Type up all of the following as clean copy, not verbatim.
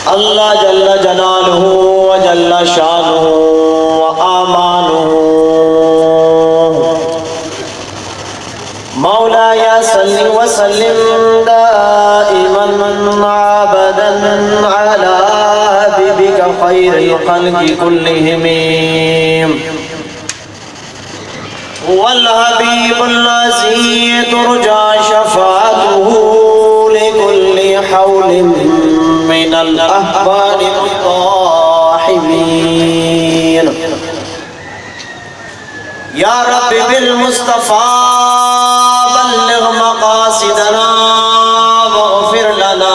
اللہ جل جلالہ و جل شانہ و آمانہ مولاي صل وسلم دائما عبدا على حبيبك خير الخلق كلهم والحبيب الذي ترجى شفاعته لكل حول من الأحبار الطاحبين يا رب بالمصطفى بلغ مقاصدنا واغفر لنا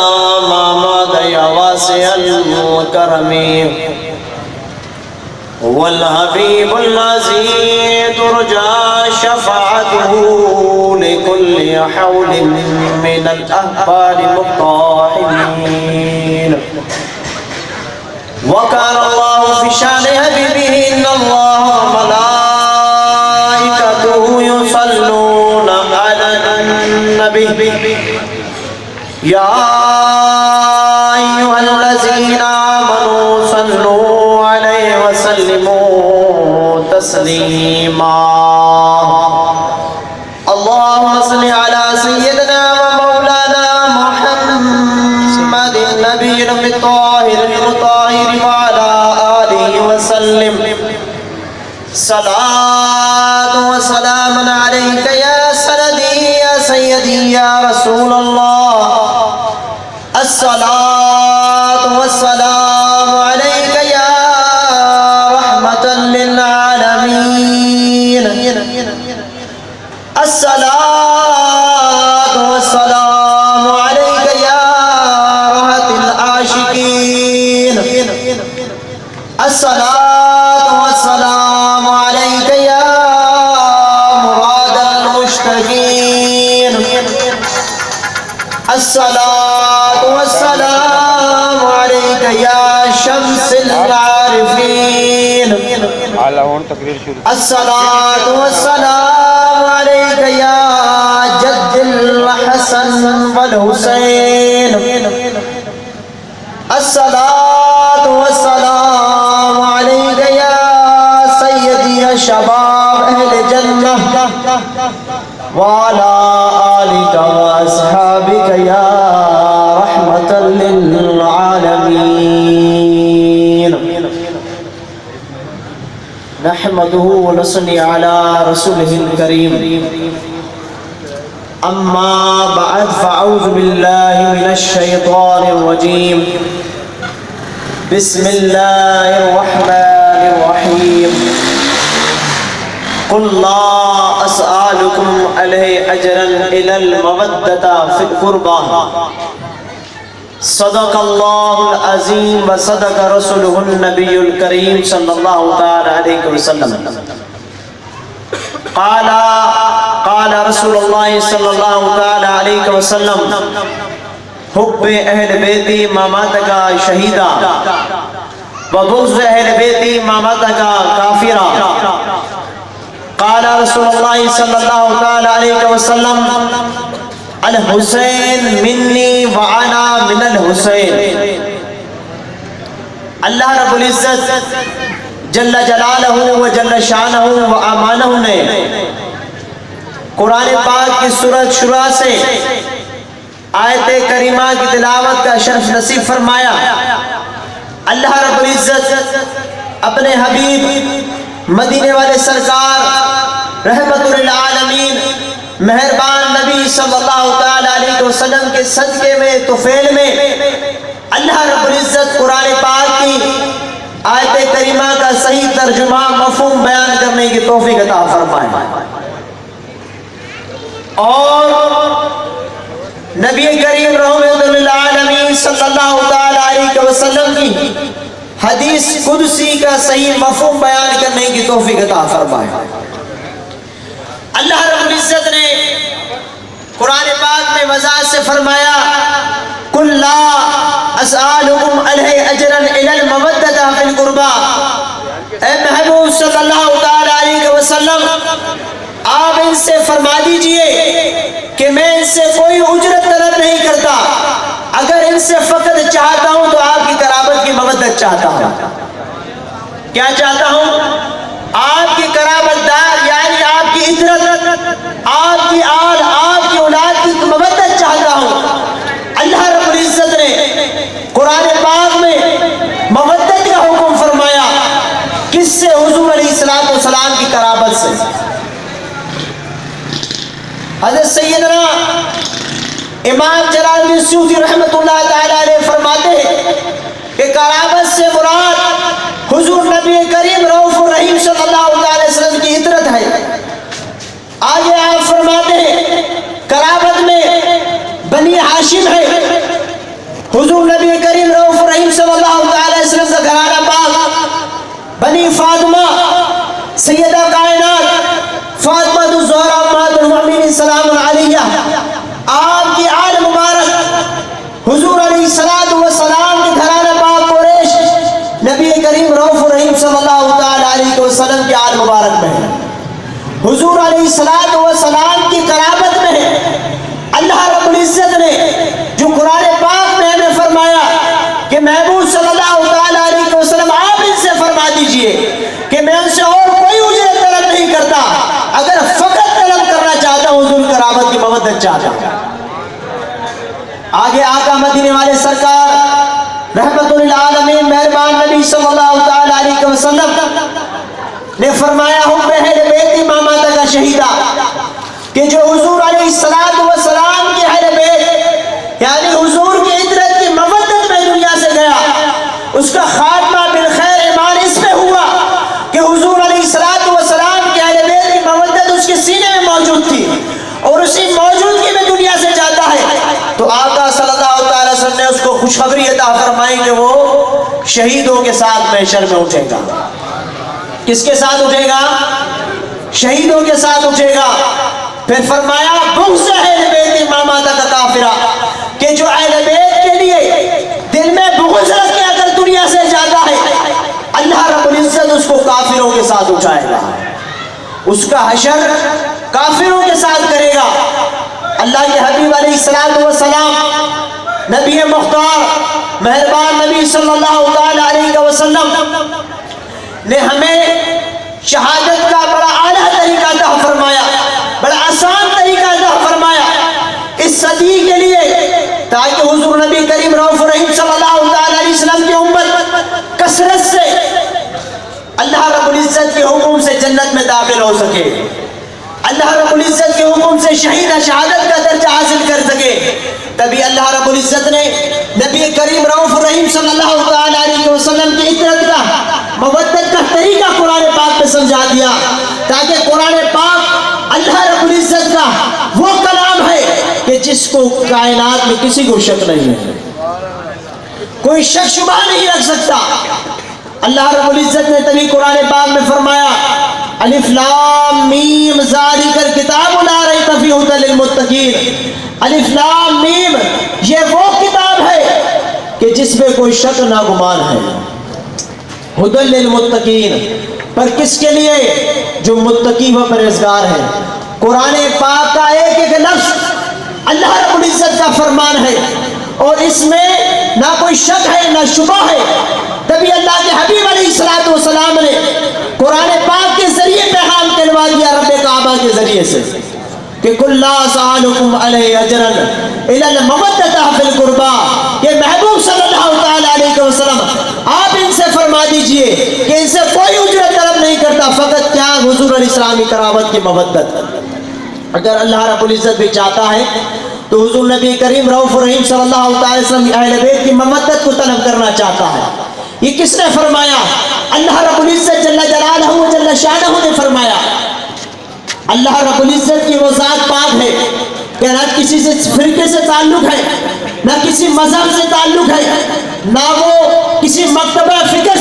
ما مضى يا واسع الكرم والحبيب الذي ترجى شفاعته لكل حول من الأحبار الطاحبين وقال الله في شان حبيبه إن الله وملائكته يصلون على النبي يا أيها الذين آمنوا صلوا عليه وسلموا تسليما اللهم صل على سيدنا ومولانا محمد النبي الطاهر المطهر وعلى آله وسلم صلاة وسلام عليك يا سندي يا سيدي يا رسول الله الصلاة والسلام عليك يا رحمة للعالمين الصلاة والسلام عليك يا راحة العاشقين الصلاة والسلام عليك يا مراد المشتاقين الصلاة والسلام عليك يا شمس العارفين الصلاة والسلام عليك يا جد الحسن والحسين الصلاة والسلام عليك يا سيدي يا شباب أهل الجنة وعلى آلك وأصحابك يا رحمة للعالمين نحمده ونصلي على رسوله الكريم أما بعد فأعوذ بالله من الشيطان الرجيم بسم الله الرحمن الرحيم قل لا أسألكم عليه أجرا إلى المودة في القربى صدق الله العظيم وصدق رسوله النبي الكريم صلى الله تعالى عليه وسلم قال رسول الله صلى الله تعالى عليه وسلم حب اہل بیتی مامات کا شہیدہ وبغض اہل بیتی مامات کا کافرہ قال رسول الله صلى الله تعالى عليه وسلم الحسین منی وانا من الحسین اللہ رب العزت جل جلالہ و جل شانہ و آمانہ نے قرآن پاک کی سورۃ شورى سے آیت کریمہ کی تلاوت کا شرف نصیب فرمایا اللہ رب العزت اپنے حبیب مدینے والے سرکار رحمت للعالمین مہربان نبی صلی اللہ تعالی علیہ وسلم کے صدقے میں طفیل میں اللہ رب العزت قرآن پاک کی آیت کریمہ کا صحیح ترجمہ مفہوم بیان کرنے کی توفیق عطا فرمائے اور نبی کریم رحمت للعالمین صلی اللہ تعالی علیہ وسلم کی حدیث قدسی کا صحیح مفہوم بیان کرنے کی توفیق عطا فرمائے۔ اللہ رب العزت نے قرآن پاک میں وضاحت سے فرمایا قُلْ لَا أَسْأَلُكُمْ عَلَيْهِ أَجْرًا إِلَّا الْمَوَدَّةَ فِي الْقُرْبَى، اے محبوب صلی اللہ تعالی علیہ وسلم آپ ان سے فرما دیجئے کہ میں ان سے کوئی اجرت طلب نہیں کرتا، اگر ان سے فقط چاہتا ہوں تو آپ کی قرابت کی مودت چاہتا ہوں۔ کیا چاہتا ہوں؟ آپ کی قرابت دار یعنی آپ کی عزت، آپ کی آل، آپ کی اولاد کی مودت چاہتا ہوں۔ اللہ رب العزت نے قرآن پاک میں مودت کا حکم فرمایا، کس سے؟ حضور علیہ السلام کی قرابت سے۔ حضرت سیدنا امام جلال الدین سیوطی رحمۃ اللہ تعالی علیہ فرماتے ہیں کہ قرابت سے مراد حضور نبی کریم رؤوف الرحیم صلی اللہ علیہ وسلم کی عطرت ہے۔ آگے آپ فرماتے ہیں قرابت میں بنی ہاشم ہے، حضور نبی کریم رؤوف الرحیم صلی اللہ علیہ وسلم کا گھرانہ پاک بنی فاطمہ سیدہ کائنات فاطمہ الزہرا امہات المؤمنین سلام علیہ، آپ کی آل مبارک حضور علیہ السلام کے گھرانہ پاک قریش نبی کریم رؤوف الرحیم صلی اللہ علیہ وسلم کی آل مبارک میں ہے، حضور علیہ السلام کی قرابت میں ہے۔ اللہ رب العزت نے جو قرآن پاک میں ہمیں فرمایا کہ محبوب صلی اللہ علیہ وسلم آپ ان سے فرما دیجئے کہ میں ان سے اور کوئی اجرت طلب نہیں کرتا، اگر فقط طلب کرنا چاہتا ہوں حضور قرابت کی مودت چاہتا ہوں۔ آگے آقا مدینے والے سرکار رحمت للعالمین مہربان نبی صلی اللہ علیہ وسلم نے فرمایا ہوں اہل بیت امامہ کا شہیدہ کہ جو حضور علیہ السلام کی اہل بیت یعنی حضور کی عطرت کی مودت میں دنیا سے گیا، اس کا خاتمہ بالخیر ایمان اس پہ ہوا کہ حضور علیہ السلام کی اہل بیت کی مودت اس کے سینے میں موجود تھی، اور اسی موجودگی میں دنیا سے جاتا ہے تو آقا صلی اللہ علیہ وسلم نے اس کو خوشخبری عطا فرمائی کہ وہ شہیدوں کے ساتھ محشر میں اٹھے گا۔ کس کے ساتھ اٹھے گا؟ شہیدوں کے ساتھ اٹھے گا۔ پھر فرمایا بغض اہل بیت امامہ کا کافرہ کہ جو اہل بیت کے لیے دل میں بغض رکھ کے اگر دنیا سے جاتا ہے اللہ رب العزت اس کو کافروں کے ساتھ اٹھائے گا، اس کا حشر کافروں کے ساتھ کرے گا۔ اللہ کے حبیب علیہ السلام نبی مختار مہربان نبی صلی اللہ علیہ وسلم نے ہمیں شہادت کا بڑا اعلیٰ طریقہ عطا فرمایا، بڑا آسان طریقہ عطا فرمایا اس صدی کے لیے، تاکہ حضور نبی کریم رؤوف الرحیم صلی اللہ علیہ وسلم کی امت کثرت سے اللہ رب العزت کے حکم سے جنت میں داخل ہو سکے، اللہ رب العزت کے حکم سے شہادت کا درجہ حاصل کر سکے۔ تبھی اللہ رب العزت نے نبی کریم رؤوف الرحیم صلی اللہ علیہ وسلم کی عطرت کا مودت کا طریقہ قرآن پاک میں سمجھا دیا، تاکہ قرآن پاک اللہ رب العزت کا وہ کلام ہے کہ جس کو کائنات میں کسی کو شک نہیں ہے، کوئی شک شبہ نہیں رکھ سکتا۔ اللہ رب العزت نے تبھی قرآن پاک میں فرمایا الف لام میم ذالک الکتاب لا ریب فیہ ھدی للمتقین، الف لام میم یہ وہ کتاب ہے کہ جس میں کوئی شک نہ گمان ہے، ھدی للمتقین پر کس کے لیے؟ جو متقی و پرہیزگار ہیں۔ قرآن پاک کا ایک ایک لفظ اللہ رب العزت کا فرمان ہے، اور اس میں نہ کوئی شک ہے نہ شبہ ہے۔ تبھی اللہ کے حبیب علیہ السلام نے قرآن پاک کے ذریعے پیغام دلوا دیا رب کعبہ کے ذریعے سے کہ قُلْ لَا أَسْأَلُكُمْ عَلَيْهِ أَجْرًا إِلَّا الْمَوَدَّةَ فِي الْقُرْبَى، کہ محبوب صلی اللہ علیہ وسلم آپ ان سے فرما دیجئے کہ ان سے کوئی اجرت طلب نہیں کرتا، فقط کیا حضور علیہ السلام کی قرابت کی مودت۔ اگر اللہ رب العزت بھی چاہتا ہے تو حضور نبی کریم رؤوف الرحیم صلی اللہ علیہ وسلم کی اہل بیت کی مودت کو طلب کرنا چاہتا ہے۔ یہ کس نے فرمایا؟ اللہ رب العزت جل جلالہ و جل شانہ نے فرمایا۔ اللہ رب العزت کی وہ ذات پاک ہے کہ نہ کسی سے فرقے سے تعلق ہے، نہ کسی مذہب سے تعلق ہے، نہ وہ کسی مکتبہ فکر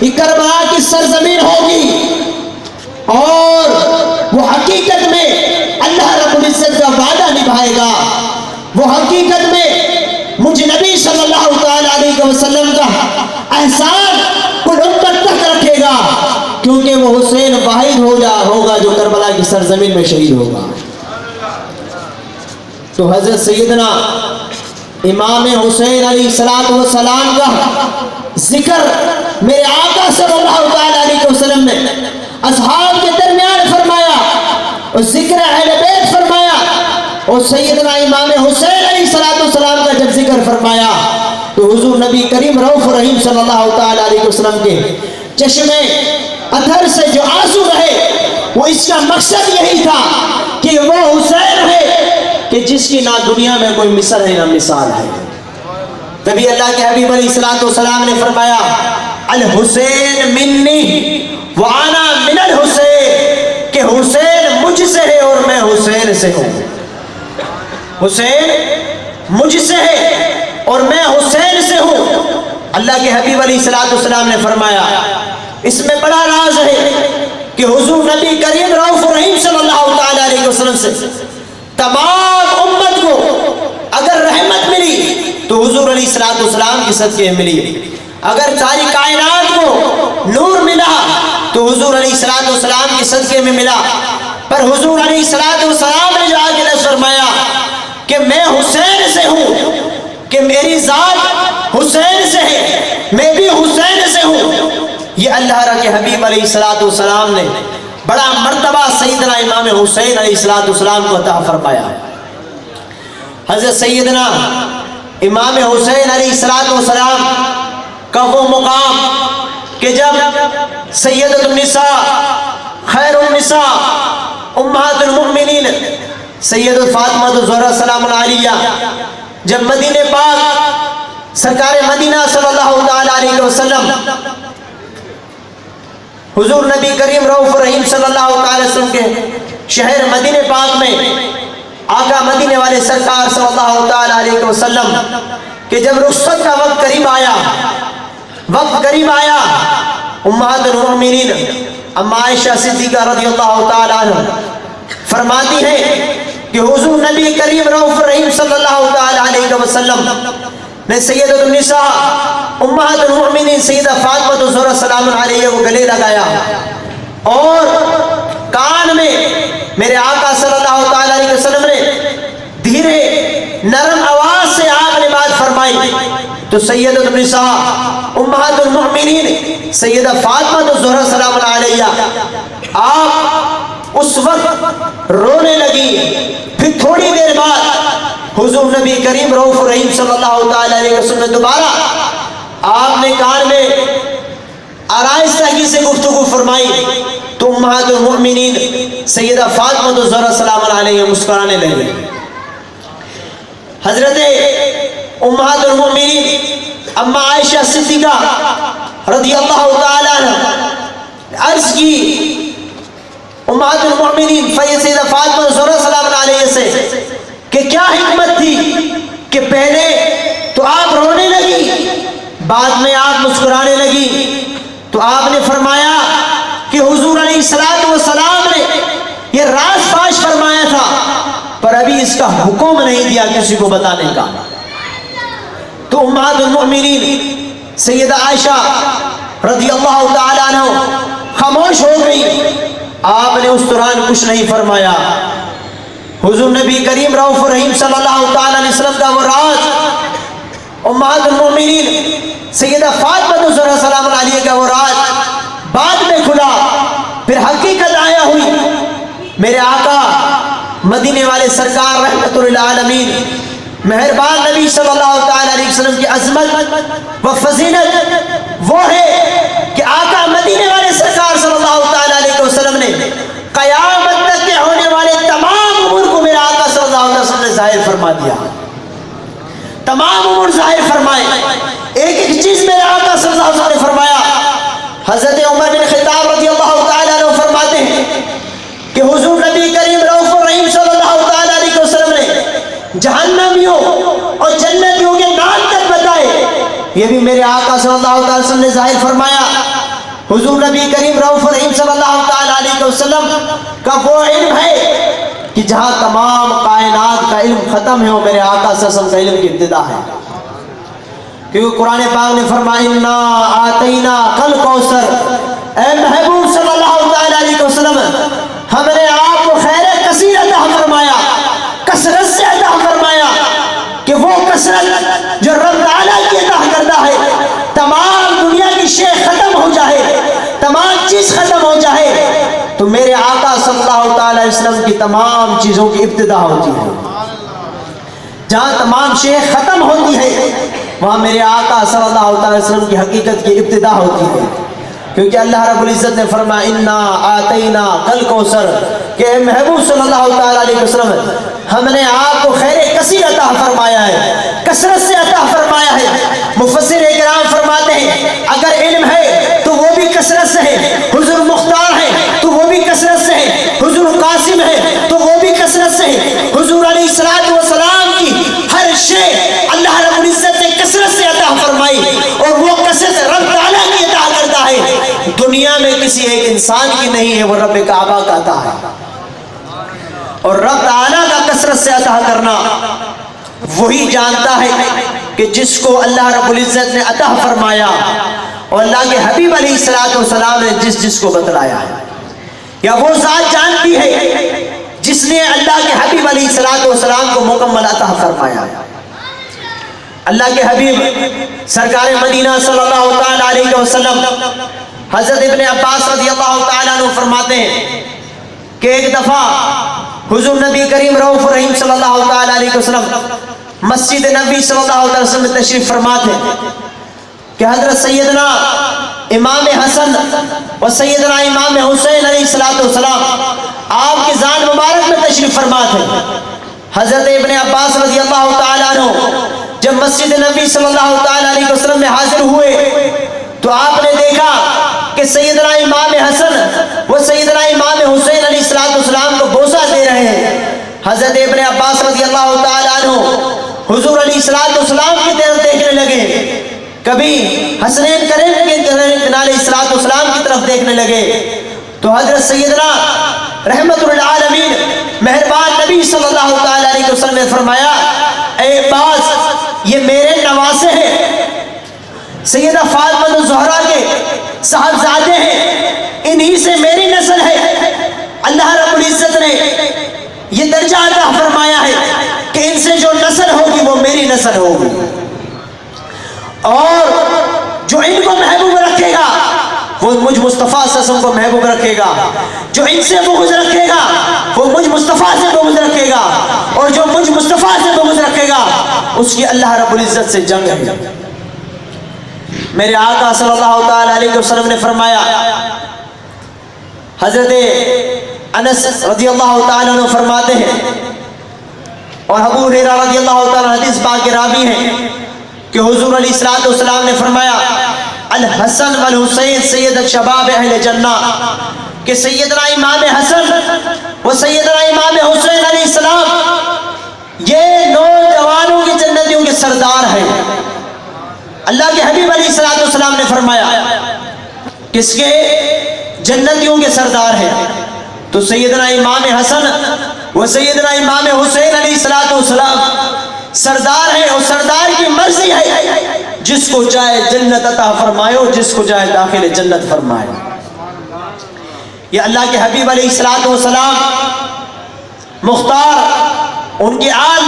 یہ کربلا کی سرزمین ہوگی، اور وہ حقیقت میں اللہ رب العزت کا وعدہ نبھائے گا، وہ حقیقت میں مجھ نبی صلی اللہ تعالی علیہ وسلم کا احسان کل امت تک رکھے گا، کیونکہ وہ حسین واحد ہوگا جو کربلا کی سرزمین میں شہید ہوگا۔ تو حضرت سیدنا امام حسین علیہ السلام کا ذکر میرے آقا صلی اللہ تعالی علیہ وسلم نے اصحاب کے درمیان فرمایا، اور ذکر اہل بیت فرمایا، اور سیدنا امام حسین علیہ السلام کا جب ذکر فرمایا تو حضور نبی کریم رؤوف رحیم صلی اللہ تعالی علیہ وسلم کے چشمے اتھر سے جو آنسو رہے، وہ اس کا مقصد یہی تھا کہ وہ حسین ہے کہ جس کی نہ دنیا میں کوئی مثل ہے نہ مثال ہے۔ تبھی اللہ کے حبیب علیہ السلام نے فرمایا الحسین منی وانا من الحسین، کہ حسین مجھ سے ہے اور میں حسین سے ہوں، حسین مجھ سے ہے اور میں حسین سے ہوں۔ اللہ کے حبیب علیہ السلام نے فرمایا اس میں بڑا راز ہے کہ حضور نبی کریم رؤوف رحیم صلی اللہ تعالی علیہ وسلم سے تمام امت کو اگر رحمت ملی تو حضور علیہ السلام کی صدقے ملی، اگر ساری کائنات کو نور ملا تو حضور علیہ السلام کی صدقے میں ملا۔ پر حضور علیہ السلام نے جو آگے لفظ فرمایا کہ میں حسین سے ہوں، کہ میری ذات حسین سے ہے، میں بھی حسین سے ہوں، یہ اللہ کے حبیب علیہ السلام نے بڑا مرتبہ سیدنا امام حسین علیہ السلام کو عطا فرمایا۔ حضرت سیدنا امام حسین علیہ السلام کا وہ مقام کہ جب سیدۃ النساء خیر النساء امہات المؤمنین سیدۃ فاطمہ الزہرا سلام علیہ جب مدینہ پاک سرکار مدینہ صلی اللہ تعالی علیہ وسلم حضور نبی کریم رؤوف رحیم صلی اللہ تعالی وسلم کے شہر مدینہ پاک میں آقا مدینے والے سرکار صلی اللہ تعالی علیہ وسلم کہ جب رخصت کا وقت قریب آیا امہات المؤمنین اما عائشہ صدیقہ رضی اللہ تعالی عنہ فرماتی ہیں کہ حضور نبی کریم رؤوف رحیم صلی اللہ تعالی علیہ وسلم نے سیدۃ النساء امہات المؤمنین سیدہ فاطمہ الزہرا سلام علیہ کو گلے لگایا، اور کان میں میرے آقا صلی اللہ تعالی علیہ وسلم نے دھیرے نرم آواز سے آپ نے بات فرمائی تو سیدۃ النساء امہات المؤمنین سیدہ فاطمہ الزہرا سلام علیہ آپ اس وقت رونے لگی۔ پھر تھوڑی دیر بعد حضور نبی کریم رؤوف رحیم صلی اللہ تعالی علیہ وسلم نے دوبارہ آپ نے کان میں آرائستگی سے گفتگو فرمائی تو امہات المؤمنین سیدہ فاطمہ الزہرا سلام علیہ مسکرانے لگے۔ حضرت امہات المؤمنین اما عائشہ صدیقہ رضی اللہ تعالی عنہ عرض کی امہات المؤمنین سیدہ فاطمہ الزہرا سلام علیہ سے کہ کیا حکمت تھی کہ پہلے تو آپ رونے لگی بعد میں آپ مسکرانے لگی؟ تو آپ نے فرمایا کہ حضور علیہ السلام نے یہ راز فاش فرمایا تھا پر ابھی اس کا حکم نہیں دیا کسی کو بتانے کا۔ تو امہات المؤمنین سیدہ عائشہ رضی اللہ تعالی عنہ خاموش ہو گئی، آپ نے اس دوران کچھ نہیں فرمایا۔ حضور نبی کریم رؤوف رحیم صلی اللہ تعالی علیہ وسلم کا وہ راز امہات المؤمنین سیدہ فاطمہ الزہرا سلام علیہ کا وہ راز بعد میں کھلا، پھر حقیقت آیا ہوئی۔ میرے آقا مدینے والے سرکار رحمت للعالمین مہربان نبی صلی اللہ تعالی علیہ وسلم کی عظمت و فضیلت وہ ہے کہ آقا مدینے والے سرکار صلی اللہ تعالی علیہ وسلم نے قیامت تک کے ہونے والے تمام امور کو میرے آقا صلی اللہ علیہ وسلم نے ظاہر فرما دیا، تمام امور ظاہر فرمائے۔ ایک ایک چیز میرے آقا صلی اللہ علیہ وسلم نے فرمایا۔ حضرت عمر بن خطاب رضی اللہ تعالی عنہ فرماتے ہیں کہ حضور نبی کریم رؤوف الرحیم صلی اللہ تعالی علیہ وسلم نے جہنمیوں اور جنتیوں کے نام تک بتائے، یہ بھی میرے آقا صلی اللہ علیہ وسلم نے ظاہر فرمایا۔ حضور نبی کریم رؤوف رحیم صلی اللہ تعالیٰ علیہ وسلم کا وہ علم ہے کہ جہاں تمام کائنات کا علم ختم ہے وہ میرے آقا صلی اللہ علیہ وسلم کا علم کی ابتدا ہے، کیونکہ قرآن پاک نے فرمایا انا آتینا کل کوثر، اے محبوب صلی اللہ تعالیٰ علیہ وسلم ہم نے آپ کو خیر کثیر عطا فرمایا، کثرت سے عطا فرمایا، کہ وہ کثرت جو رب تعالیٰ کی عطا کردہ ہے، تمام دنیا کی شے ختم ہو جائے، تمام چیز ختم ہو جائے تو میرے آقا صلی اللہ تعالیٰ علیہ وسلم کی تمام چیزوں کی ابتدا ہوتی ہے۔ جہاں تمام شے ختم ہوتی ہے وہاں میرے آقا صلی اللہ تعالیٰ علیہ وسلم کی حقیقت کی ابتدا ہوتی ہے، کیونکہ اللہ رب العزت نے فرمایا انا آتینا کل کوثر، کہ اے محبوب صلی اللہ تعالیٰ علیہ وسلم ہم نے آپ کو خیر کثیر عطا فرمایا ہے، کثرت سے عطا فرمایا ہے۔ مفسر کرام فرماتے ہیں اگر علم ہے تو وہ بھی کثرت سے ہے، حضور مختار ہے تو وہ بھی کثرت سے ہے، حضور قاسم ہے تو وہ بھی کثرت سے ہے، حضور علیہ السلام کی ہر شے اللہ رب العزت نے کثرت سے عطا فرمائی، اور وہ کثرت رب تعالیٰ کی عطا کرتا ہے، دنیا میں کسی ایک انسان کی نہیں ہے، وہ رب کعبہ کا عطا ہے۔ اور رب تعالیٰ کا کثرت سے عطا کرنا وہی جانتا ہے کہ جس کو اللہ رب العزت نے عطا فرمایا اور اللہ کے حبیب علیہ السلام نے جس کو بتلایا ہے، یا وہ ذات جانتی ہے جس نے اللہ کے حبیب علیہ السلام کو مکمل عطا فرمایا۔ اللہ کے حبیب سرکار مدینہ صلی اللہ تعالیٰ علیہ وسلم حضرت ابن عباس رضی اللہ تعالیٰ عنہ فرماتے ہیں کہ ایک دفعہ حضور نبی کریم رؤوف رحیم صلی اللہ تعالیٰ علیہ وسلم مسجد نبی صلی اللہ علیہ وسلم میں تشریف فرما تھے کہ حضرت سیدنا امام حسن و سیدنا امام حسین علیہ السلام آپ کی ذات مبارک میں تشریف فرما تھے۔ حضرت ابن عباس رضی اللہ تعالیٰ عنہ جب مسجد نبی صلی اللہ تعالیٰ علیہ وسلم میں حاضر ہوئے تو آپ نے دیکھا کہ سیدنا امام حسن وہ سیدنا امام حسین علیہ السلام کو بوسہ دے رہے ہیں۔ حضرت ابن عباس رضی اللہ تعالیٰ عنہ حضور علیہ السلام کی طرف دیکھنے لگے، کبھی حسنین کریم علیہ السلام کی طرف دیکھنے لگے تو حضرت سیدنا رحمت للعالمین مہربان نبی صلی اللہ تعالیٰ علیہ وسلم نے فرمایا اے عباس یہ میرے نواسے ہیں، سیدہ فاطمہ الزہرا کے صاحبزادے ہیں، انہی سے میری نسل ہے۔ اللہ رب العزت نے یہ درجہ عطا فرمایا ہے کہ ان سے جو نسل ہوگی وہ میری نسل ہوگی، اور جو ان کو محبوب رکھے گا وہ مجھ مصطفیٰ صلی اللہ علیہ وسلم کو محبوب رکھے گا، جو ان سے بغض رکھے گا وہ مجھ مصطفیٰ سے بغض رکھے گا، اور جو مجھ مصطفیٰ سے بغض رکھے گا اس کی اللہ رب العزت سے جنگ ہے۔ میرے آقا صلی اللہ تعالیٰ علیہ وسلم نے فرمایا، حضرت انس رضی اللہ تعالیٰ عنہ فرماتے ہیں اور ابو ہریرہ رضی اللہ تعالیٰ حدیث پاک کے راوی ہیں کہ حضور علیہ السلام نے فرمایا الحسن والحسین سید شباب اہل جنہ، کہ سیدنا امام حسن و سیدنا امام حسین علیہ السلام یہ نوجوانوں کی جنتیوں کے سردار ہیں۔ اللہ کے حبیب علیہ السلام نے فرمایا کس کے؟ جنتیوں کے سردار ہیں۔ تو سیدنا امام حسن و سیدنا امام حسین علیہ السلام سردار ہیں، اور سردار کی مرضی ہے جس کو چاہے جنت عطا فرمائے اور جس کو چاہے داخل جنت فرمائے۔ یہ اللہ کے حبیب علیہ السلام مختار، ان کی آل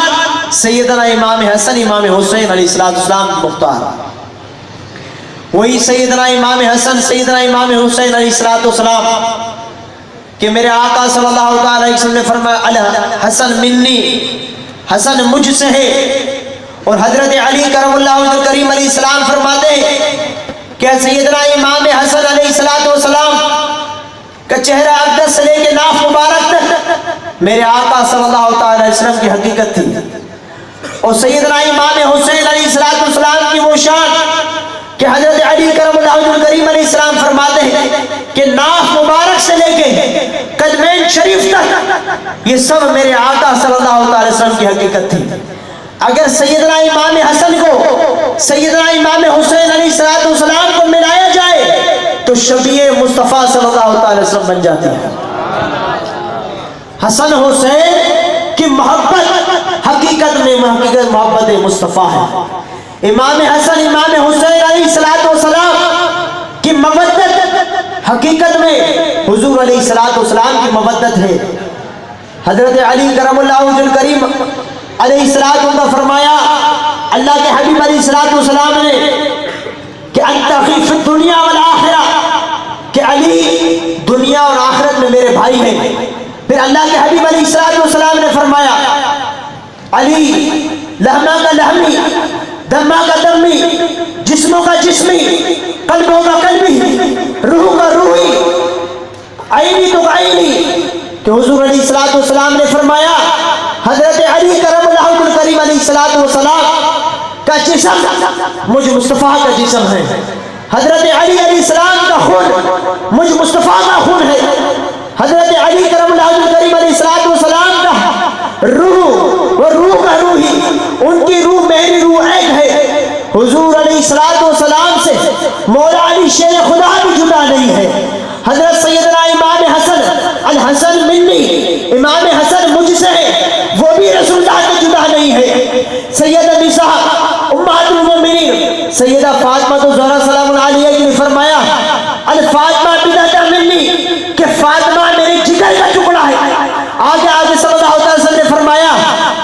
سیدنا امام حسن امام حسین علیہ السلام مختار، وہی سیدنا امام حسن سیدنا امام حسین علیہ السلام کہ میرے آقا صلی اللہ علیہ وسلم نے فرمایا حسن منی، حسن مجھ سے ہے، اور حضرت علی کرم اللہ وجہ کریم علیہ السلام فرماتے ہیں کہ سیدنا امام حسن علیہ السلام کا چہرہ اقدس سے لے کے ناف مبارک تک میرے آقا صلی اللہ علیہ وسلم کی حقیقت تھی، اور سیدنا امام حسین علیہ السلام کی وہ شان کہ حضرت علی کرم اللہ وجہ کریم علیہ السلام فرماتے ہیں کہ ناف مبارک سے لے کے قدمین شریف تک یہ سب میرے آقا صلی اللہ علیہ وسلم کی حقیقت تھی۔ اگر سیدنا امام حسن کو سیدنا امام حسین علیہ السلام کو ملایا جائے تو تو شبیہ مصطفیٰ صلی اللہ علیہ وسلم بن جاتی ہے۔ حسن حسین کی محبت حقیقت میں محبت مصطفیٰ ہے۔ امام حسن امام حسین علیہ السلام کی مودت حقیقت میں حضور علیہ السلام کی مودت ہے۔ حضرت علی کرم اللہ وجہ الکریم علیہ السلام کا فرمایا اللہ کے حبیب علیہ السلام نے کہ انت اخی فی الدنیا والآخرہ، کہ علی دنیا اور آخرت میں میرے بھائی ہیں۔ پھر اللہ کے حبیب علیہ السلام نے فرمایا علی لہما کا لہمی، دما کا دمی، جسموں کا جسمی، قلبوں کا قلبی، روح کا روحی، عینی تو عینی۔ کہ حضور علیہ السلام نے فرمایا حضرت علی کرم اللہ وجہ الکریم علیہ السلام کا جسم مجھ مصطفیٰ کا جسم ہے، حضرت علی علیہ السلام کا خون مجھ مصطفیٰ کا خون ہے، حضرت علی کرم اللہ وجہ الکریم علیہ السلام کا روح وہ روح کا روحی، ان کی روح میری روح ایک ہے۔ حضور علیہ السلام سے مولا علی شیر خدا بھی جدا نہیں ہے۔ حضرت سیدنا امام حسن الحسن منی، امام حسن مجھ سے ہے، وہ بھی رسول اللہ سے جدا نہیں ہے۔ سیدہ نساء امہات المؤمنین سیدہ فاطمہ الزہرا سلام علیہ نے فرمایا الفاطمہ بنت منی، کہ فاطمہ میرے جگر کا ٹکڑا ہے۔ آگے صلی اللہ علیہ وسلم نے فرمایا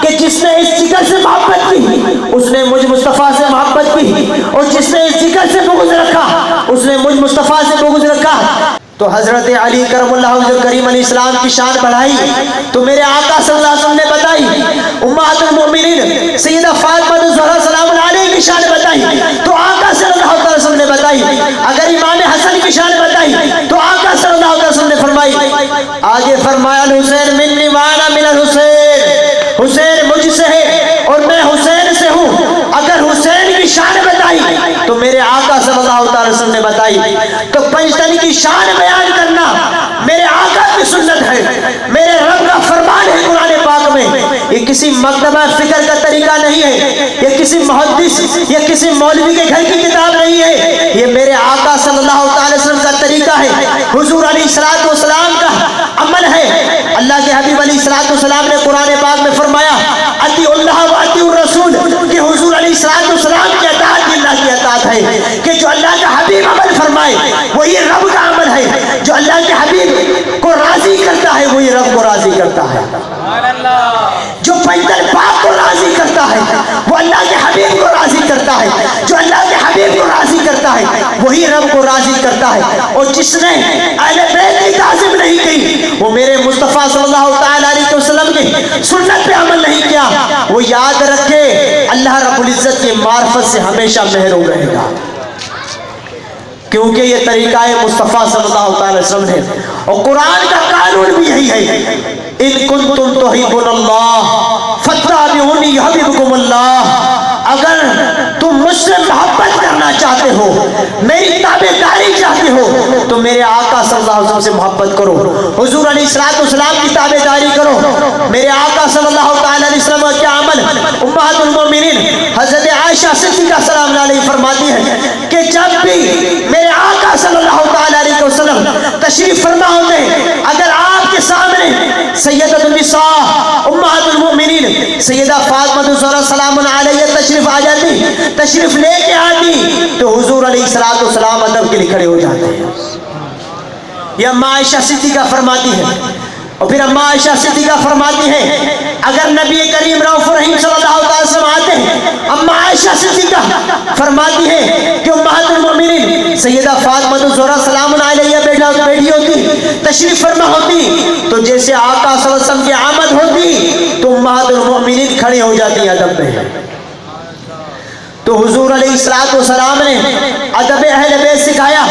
کہ جس نے اس جگر سے محبت کی اس نے مجھ مصطفیٰ سے محبت کی، اور جس نے اس جگر سے بغض رکھا اس نے مجھ مصطفیٰ سے بغض رکھا۔ تو حضرت علی کرم اللہ وجہ الکریم علیہ السلام کی شان بڑھائی تو میرے آقا صلی اللہ علیہ وسلم نے بتائی، امہات المؤمنین سیدہ فاطمہ الزہرا سلام علیہ کی شان بتائی تو آقا صلی اللہ علیہ وسلم نے بتائی، اگر امام حسن کی شان بتائی تو آقا صلی اللہ علیہ وسلم نے فرمائی۔ آگے فرمایا الحسین منی وانا من الحسین، حسین مجھ سے ہے اور میں حسین سے ہوں۔ اگر حسین کی شان بتائی تو میرے آقا صلی اللہ علیہ وسلم نے بتائی۔ تو پنجتنی کی شان بیان کرنا میرے آقا کی سنت ہے، میرے رب کا فرمان ہے قرآن پاک میں۔ یہ کسی مکتبہ فکر کا طریقہ نہیں ہے، یہ کسی محدث یا کسی مولوی کے گھر کی کتاب نہیں ہے، یہ میرے آقا صلی اللہ علیہ وسلم کا طریقہ ہے، حضور علیہ السلام کا عمل ہے۔ اللہ کے حبیب علیہ السلام نے قرآن پاک میں فرمایا اطیعوا اللہ واطیعوا الرسول، کہ حضور علیہ السلام کی اطاعت اللہ کی اطاعت ہے، کہ جو اللہ کا حبیب عمل فرمائے وہی رب کا عمل ہے، جو اللہ کے حبیب کو راضی کرتا ہے وہی رب کو راضی کرتا ہے، جو پیغمبر پاک کو راضی کرتا ہے وہ اللہ کے حبیب کو راضی کرتا ہے، جو اللہ کے حبیب کو راضی کرتا ہے وہی رب کو راضی کرتا ہے۔ اور جس نے اہل بیت کی تعظیم نہیں کی وہ میرے مصطفیٰ صلی اللہ علیہ وسلم کی سنت پہ عمل نہیں کیا، وہ یاد رکھے اللہ رب العزت کی معرفت سے ہمیشہ محروم رہے گا، کیونکہ یہ طریقہ مصطفیٰ صلی اللہ علیہ وسلم ہے۔ اور قرآن کا قانون بھی یہی ہے ان کنتم تحبون اللہ فاتبعونی یحببکم اللہ، اگر تم مجھ سے محبت کرنا چاہتے ہو، میری تابعداری چاہتے ہو تو میرے آقا صلی اللہ علیہ وسلم سے محبت کرو، حضور علیہ السلام کی تابعداری کرو۔ میرے آقا صلی اللہ علیہ وسلم کا کیا عمل، امہات المؤمنین حضرت عائشہ صدیقہ سلام علیہ فرماتی ہے کہ جب بھی میرے آقا صلی اللہ علیہ وسلم تشریف فرما ہوتے ہیں، اگر آپ کے سامنے سیدۃ النساء امہات المؤمنین سیدہ فاطمہ الزہرا سلام علیہ تشریف آ جاتی، تشریف لے کے آتی تو حضور علیہ السلام ادب کے لیے کھڑے ہو جاتے ہیں۔ یہ اماں عائشہ صدیقہ فرماتی ہے، اور پھر اماں عائشہ صدیقہ فرماتی ہے اگر نبی کریم رؤوف رحیم صلی اللہ علیہ وسلم آتے ہیں، اماں عائشہ صدیقہ فرماتی ہے کہ امہات المؤمنین سیدہ فاطمہ الزہرا سلام علیہ بیٹھی ہوتی، تشریف فرما ہوتی تو جیسے آقا صلی اللہ علیہ وسلم کی آمد ہوتی تو امہات المؤمنین کھڑی ہو جاتی ادب میں۔ تو حضور علیہ السلام نے ادب اہل بیت سکھایا،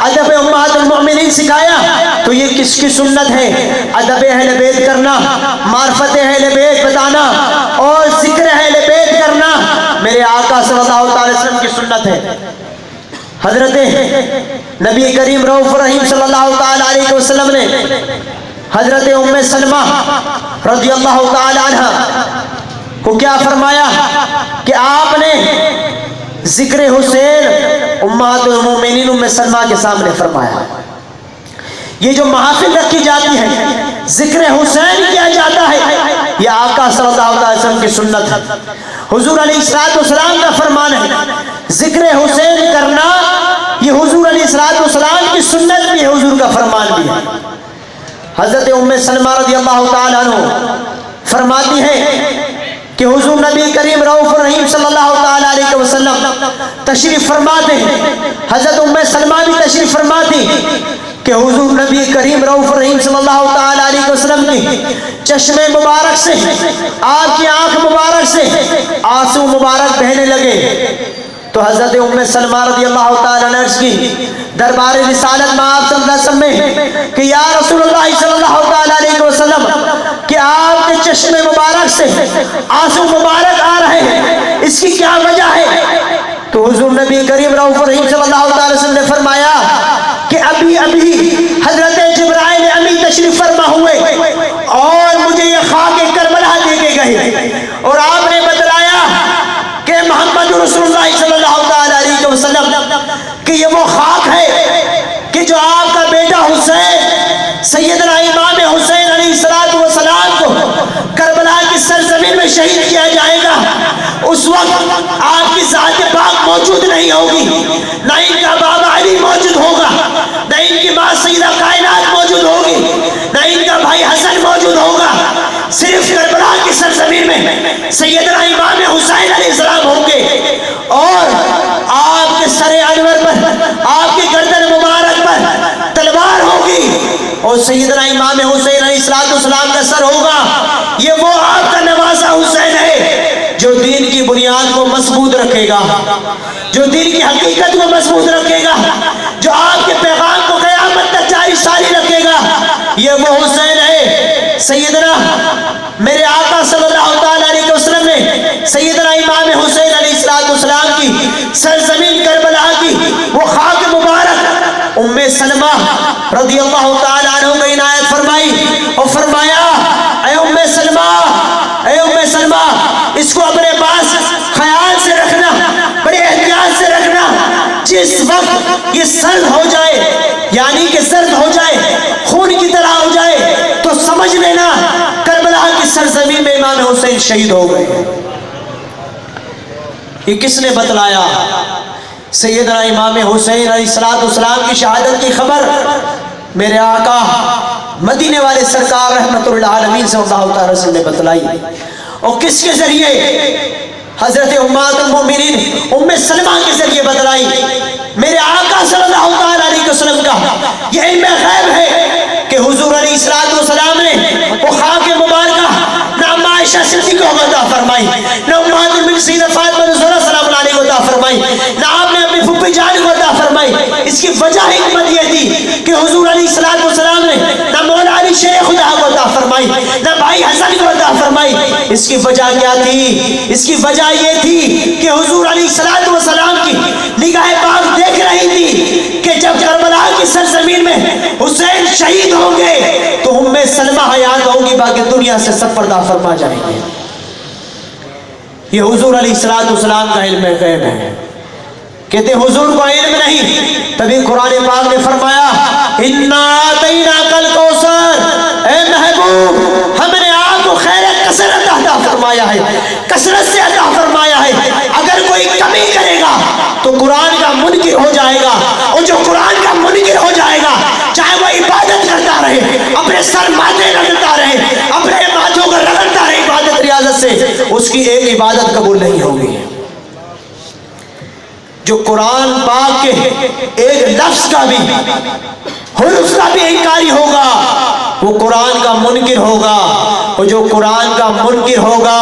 ادب امہات المؤمنین سکھایا، تو یہ کس کی سنت ہے؟ ادب اہل بیت کرنا، معرفت اہل بیت بتانا اور ذکر اہل بیت کرنا میرے آقا صلی اللہ علیہ وسلم کی سنت ہے۔ حضرت نبی کریم رؤوف رحیم صلی اللہ علیہ وسلم نے حضرت ام سلمہ رضی اللہ تعالی عنہ کو کیا فرمایا کہ آپ نے ذکر حسین امہات المومنین ام سلمہ کے سامنے فرمایا. یہ جو محافل رکھی جاتی ہے ذکر حسین کیا جاتا ہے، یہ آقا صلی اللہ علیہ وسلم کی سنت ہے، حضور علیہ السلام کا فرمان ہے. ذکر حسین کرنا یہ حضور علیہ السلام کی سنت بھی ہے، حضور کا فرمان بھی ہے. حضرت ام سلمہ رضی اللہ تعالیٰ عنہ فرماتی ہے کہ حضور نبی کریم رؤوف الرحیم صلی اللہ تعالیٰ علیہ وسلم تشریف فرماتے ہیں. حضرت ام سلمہ بھی تشریف فرماتی کہ حضور نبی کریم رؤوف الرحیم صلی اللہ تعالیٰ علیہ وسلم کی چشم مبارک سے، آپ کی آنکھ مبارک سے آنسو مبارک بہنے لگے. تو حضرت ام سلمہ رضی اللہ تعالیٰ عنہ عرض کی دربار رسالت میں آپ صلی اللہ علیہ وسلم میں کہ یا رسول اللہ صلی اللہ تعالیٰ علیہ وسلم کہ آپ کے چشم مبارک سے آنسو مبارک آ رہے ہیں، اس کی کیا وجہ ہے؟ تو حضور نبی کریم رؤوف الرحیم صلی اللہ تعالیٰ وسلم نے فرمایا کہ ابھی حضرت جبرائیل امی تشریف فرما ہوئے اور مجھے یہ خاک کربلا دے کے گئے، اور آپ نے بتلایا کہ محمد رسول اللہ صلی اللہ تعالیٰ علیہ وسلم کہ یہ وہ خاک ہے کہ جو آپ کا بیٹا حسین سیدنا امام حسین علیہ السلام کو کربلا کی سرزمین میں شہید کیا جائے گا. اس وقت آپ کی ذات پاک موجود نہیں ہوگی، نہ ان کا بابا علی موجود ہوگا، نہ ان کی ماں سیدہ کائنات موجود ہوگی، نہ ان کا بھائی حسن موجود ہوگا. صرف کربلا کی سرزمین میں سیدنا امام حسین علیہ السلام ہوں گے، اور آپ کے سر انور پر، آپ کی گردن مبارک پر تلوار ہوگی، اور سیدنا امام حسین علیہ السلام کا سر ہوگا. یہ وہ آپ کا نواسا حسین ہے جو دین کی بنیاد کو مضبوط رکھے گا، جو دین کی حقیقت کو مضبوط رکھے گا، جو آپ کے پیغام کو قیامت تک جاری ساری رکھے گا. یہ وہ حسین ہے. سیدنا میرے آقا صلی اللہ تعالیٰ علیہ وسلم نے سیدنا امام حسین علیہ السلام کی سرزمین کربلا کی وہ خاک مبارک ام سلمہ رضی اللہ تعالیٰ عنہ کو عنایت فرمائی اور فرمایا اے ام سلمہ اس کو اپنے پاس خیال سے رکھنا، بڑے احتیاط سے رکھنا. جس وقت یہ سرد ہو جائے، یعنی کہ سرد ہو جائے، خون کی طرح ہو جائے، تو سمجھ لینا کربلا کی سرزمین میں امام حسین شہید ہو گئے. یہ کس نے بتلایا؟ سیدنا امام حسین علیہ السلام کی شہادت کی خبر میرے آقا مدینے والے سرکار رحمت اللہ عالمین صلی اللہ علیہ وسلم نے بتلائی. اور کس کے ذریعے؟ حضرت امہات المومنین ام سلمہ کے ذریعے بتلائی. میرے آقا صلی اللہ علیہ وسلم کا یہ علم غیب ہے کہ حضور علیہ السلام نے وہ خاک مبارکہ نہ عائشہ صدیقہ کو عطا فرمائی، نہ امہات المومنین سیدہ فاطمہ الزہرا سلام اللہ علیہ کو عطا فرمائی، نہ آپ نے اپنی پھپھی جان کو عطا فرمائی. اس کی وجہ حکمت یہ تھی کہ حضور علیہ السلام نے نہ مولا علی شیخ خدا کو عطا فرمائی، نہ بھائی حسن کو عطا فرمائی. اس کی وجہ کیا تھی؟ اس کی وجہ یہ تھی کہ حضور علیہ السلام کی نگاہ پاک دیکھ رہی تھی کہ جب کربلا کی سرزمین میں حسین شہید ہوں گے تو ام سلمہ حیات ہوگی، باقی دنیا سے سب پردہ فرما جائیں گے. یہ حضور علیہ السلام کا علم غیب ہے. کہتے حضور کو علم نہیں، تبھی قرآن پاک نے فرمایا اِنَّا أَعْطَيْنَاكَ الْكَوْثَرَ، اے محبوب ہم نے آپ کو خیر کثرت عطا فرمایا ہے، کثرت سے عطا فرمایا ہے. اگر کوئی کمی کرے گا تو قرآن کا منکر ہو جائے گا، اور جو قرآن کا منکر ہو جائے گا چاہے وہ عبادت کرتا رہے، اپنے سر ماتھے رگڑتا رہے، اپنے ماتھوں کو رگڑتا رہے عبادت ریاضت سے، اس کی ایک عبادت قبول نہیں ہوگی. جو قرآن پاک کے ایک لفظ کا بھی حرف کا بھی انکاری ہوگا وہ قرآن کا منکر ہوگا، اور جو قرآن کا منکر ہوگا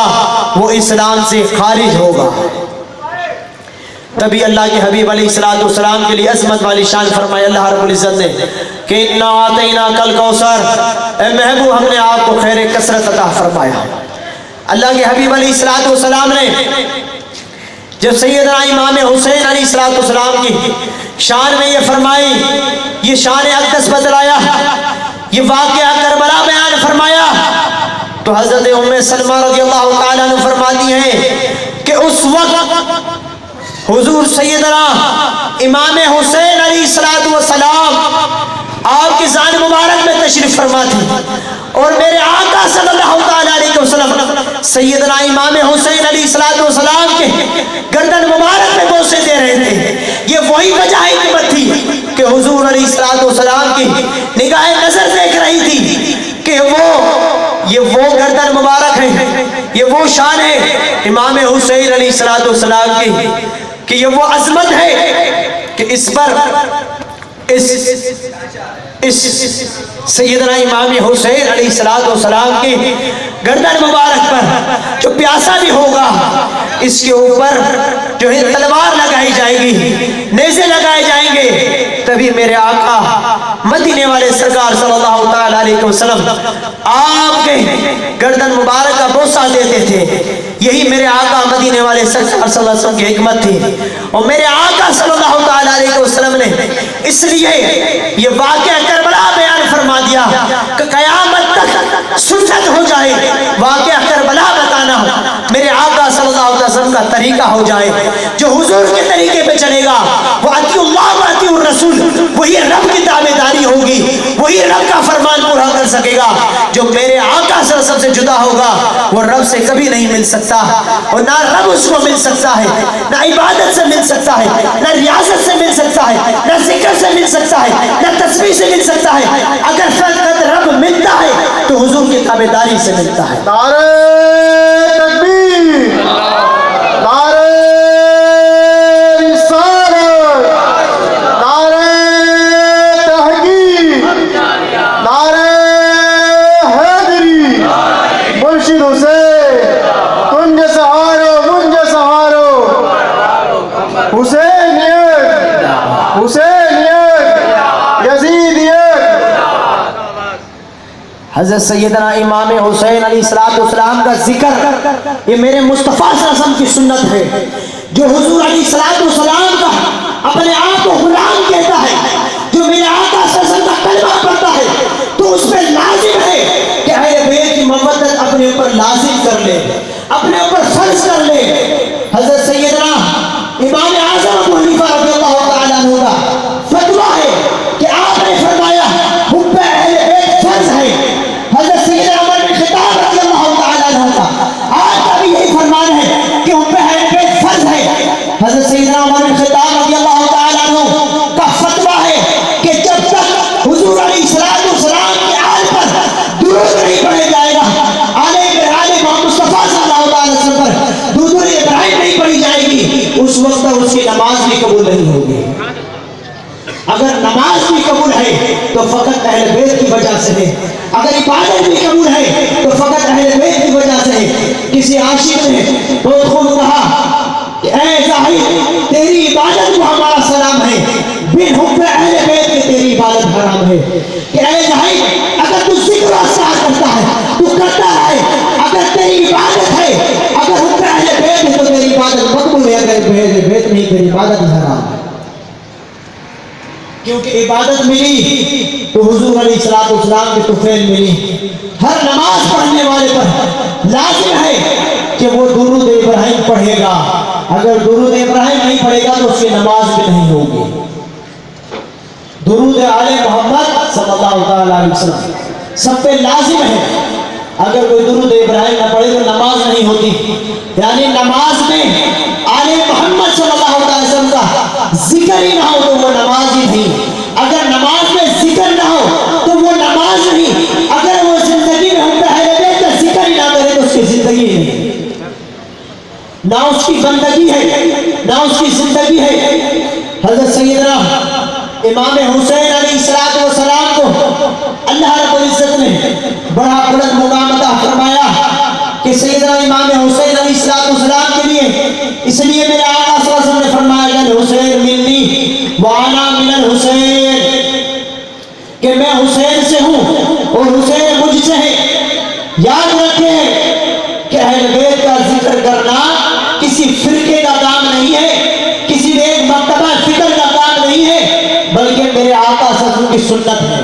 وہ اسلام سے خارج ہوگا. تبھی اللہ کے حبیب علیہ السلام کے لیے عظمت والی شان فرمایا اللہ رب العزت نے کہ اِنَّا أَعْطَيْنَاكَ الْكَوْثَرَ، اے محبوب ہم نے آپ کو خیر کثرت عطا فرمایا. اللہ کے حبیب علیہ السلام نے جب سیدنا امام حسین علیہ السلام کی شان میں یہ فرمائی، یہ شان اقدس بتلایا، یہ واقعہ کربلا بیان فرمایا، تو حضرت ام سلمہ رضی اللہ تعالیٰ عنہ فرماتی ہیں کہ اس وقت حضور سیدنا امام حسین علیہ السلام آپ کی ذات مبارک میں تشریف فرما تھی، اور میرے آقا صلی اللہ تعالیٰ علیہ وسلم سیدنا امام حسین علیہ السلام کے گردن مبارک میں بوسے دے رہے تھے۔ یہ وہی وجہ حکمت تھی کہ حضور علیہ السلام کی نگاہ نظر دیکھ رہی تھی کہ یہ وہ گردن مبارک ہے، یہ وہ شان ہے امام حسین علیہ السلام کی، کہ یہ وہ عظمت ہے کہ اس پر اس سیدنا امام حسین علیہ السلام کی گردن مبارک پر جو پیاسا بھی ہوگا اس کے اوپر جو ہے تلوار لگائی جائے گی، نیزے لگائے جائیں گے، تبھی میرے آقا مدینے والے سرکار صلی اللہ تعالیٰ علیہ وسلم آپ کے گردن مبارک کا بوسہ دیتے تھے۔ یہی میرے آقا مدینے والے سرکار صلی اللہ علیہ وسلم کی حکمت تھی، اور میرے آقا صلی اللہ تعالیٰ علیہ وسلم نے اس لیے یہ واقعہ کربلا بیان فرما دیا کہ قیامت تک سنت ہو جائے واقعہ کربلا بتانا، میرے آقا صلی اللہ علیہ وسلم کا طریقہ ہو جائے، جو حضور کے طریقے پہ چلے گا وہ اطیع اللہ و اطیع الرسول، وہی رب کی تابعداری ہوگی، وہی رب کا فرمان پورا کر سکے گا۔ جو میرے آقا صلی اللہ علیہ وسلم سے جدا ہوگا وہ رب سے کبھی نہیں مل سکتا، اور نہ رب اس کو مل سکتا ہے، نہ عبادت سے مل سکتا ہے، نہ ریاضت سے مل سکتا ہے، نہ ذکر سے مل سکتا ہے، نہ تسبیح سے مل سکتا ہے۔ اگر فقط رب ملتا ہے تو حضور کی تابعداری سے ملتا ہے۔ نعرہ تکبیر، نعرہ رسالت، نعرہ تحقیق، نعرہ حیدری، مرشد حسین، تنج سہارو منج سہارو، حسینیت، حسینیت، یزیدیت۔ حضرت سیدنا امام حسین علیہ السلام کا ذکر یہ میرے مصطفیٰ صلی اللہ علیہ وسلم کی سنت ہے۔ جو حضور علیہ السلام کا اپنے آپ کو غلام کہتا ہے، جو میرے آقا صلی اللہ علیہ وسلم کا کلمہ پڑھتا ہے، تو اس پہ لازم ہے کہ اہل بیت کی محبت اپنے اوپر لازم کر لے، اپنے اوپر فرض کر لے۔ حضرت سیدنا امام اعظم ابو حنیفہ رضی اللہ تعالیٰ عنہ کا فتویٰ ہے کہ آپ نے فرمایا حب اہل بیت فرض ہے۔ حضرت سیدنا عمر بن خطاب رضی اللہ تعالیٰ عنہ کا آج کا بھی یہی فرمان ہے کہ حب اہل بیت فرض ہے۔ حضرت سیدنا عمر بن خطاب رضی اللہ تعالیٰ عنہ کا فتویٰ ہے کہ جب تک حضور علیہ السلام کے آل پر درود نہیں پڑھے جائے گا، آل محمد مصطفیٰ صلی اللہ علیہ وسلم پر درود ابراہیم نہیں پڑھی جائے گی، اس وقت تک اس کی نماز بھی قبول نہیں ہوگی۔ اگر نماز بھی قبول ہے تو فقط اہل بیت کی وجہ سے ہے، اگر عبادت بھی قبول ہے تو فقط اہل بیت کی وجہ سے ہے۔ کسی عاشق نے بہت خوب کہا کہ اے زاہد تیری عبادت کو ہمارا سلام ہے، بن حب اہل بیت کے تیری عبادت حرام ہے۔ کہ اے زاہد اگر تو ذکر و اذکار کرتا ہے تو کرتا رہے، اگر تیری عبادت ہے، اگر حب اہل بیت ہے تو تیری عبادت مقبول ہے، اگر اہل بیت نہیں تیری عبادت حرام ہے۔ کیونکہ عبادت ملی تو حضور علیہ السلام کی طفیل ملی۔ ہر نماز پڑھنے والے پر لازم ہے کہ وہ درود ابراہیم پڑھے گا، اگر درود ابراہیم نہیں پڑھے گا تو اس کی نماز بھی نہیں ہوگی۔ درود آل محمد صلی اللہ تعالیٰ علیہ وسلم سب پہ لازم ہے، اگر کوئی درود ابراہیم نہ پڑھے تو نماز نہیں ہوتی۔ یعنی نماز میں آل محمد صلی اللہ علیہ وسلم کا ذکر ہی نہ ہو تو وہ نماز ہی نہیں، اگر نماز میں ذکر نہ ہو تو وہ نماز نہیں، اگر وہ زندگی میں حب اہل بیت کا ذکر ہی نہ کرے تو اس کی زندگی نہیں، نہ اس کی بندگی ہے نہ اس کی زندگی ہے۔ حضرت سیدنا امام حسین علیہ السلام کو اللہ رب العزت نے بڑا بلند مقام عطا فرمایا کہ سیدنا امام حسین علیہ السلام کے لیے، اس لیے میرے آقا صلی اللہ علیہ وسلم نے فرمایا کہ حسین منی وانا من الحسین، کہ میں حسین سے ہوں اور حسین مجھ سے ہے۔ یاد رکھیں کہ اہل بیت کا ذکر کرنا کسی فرقے کا کام نہیں ہے، کسی ایک مرتبہ فکر کا کام نہیں ہے، بلکہ میرے آقا صلی اللہ علیہ وسلم کی سنت ہے،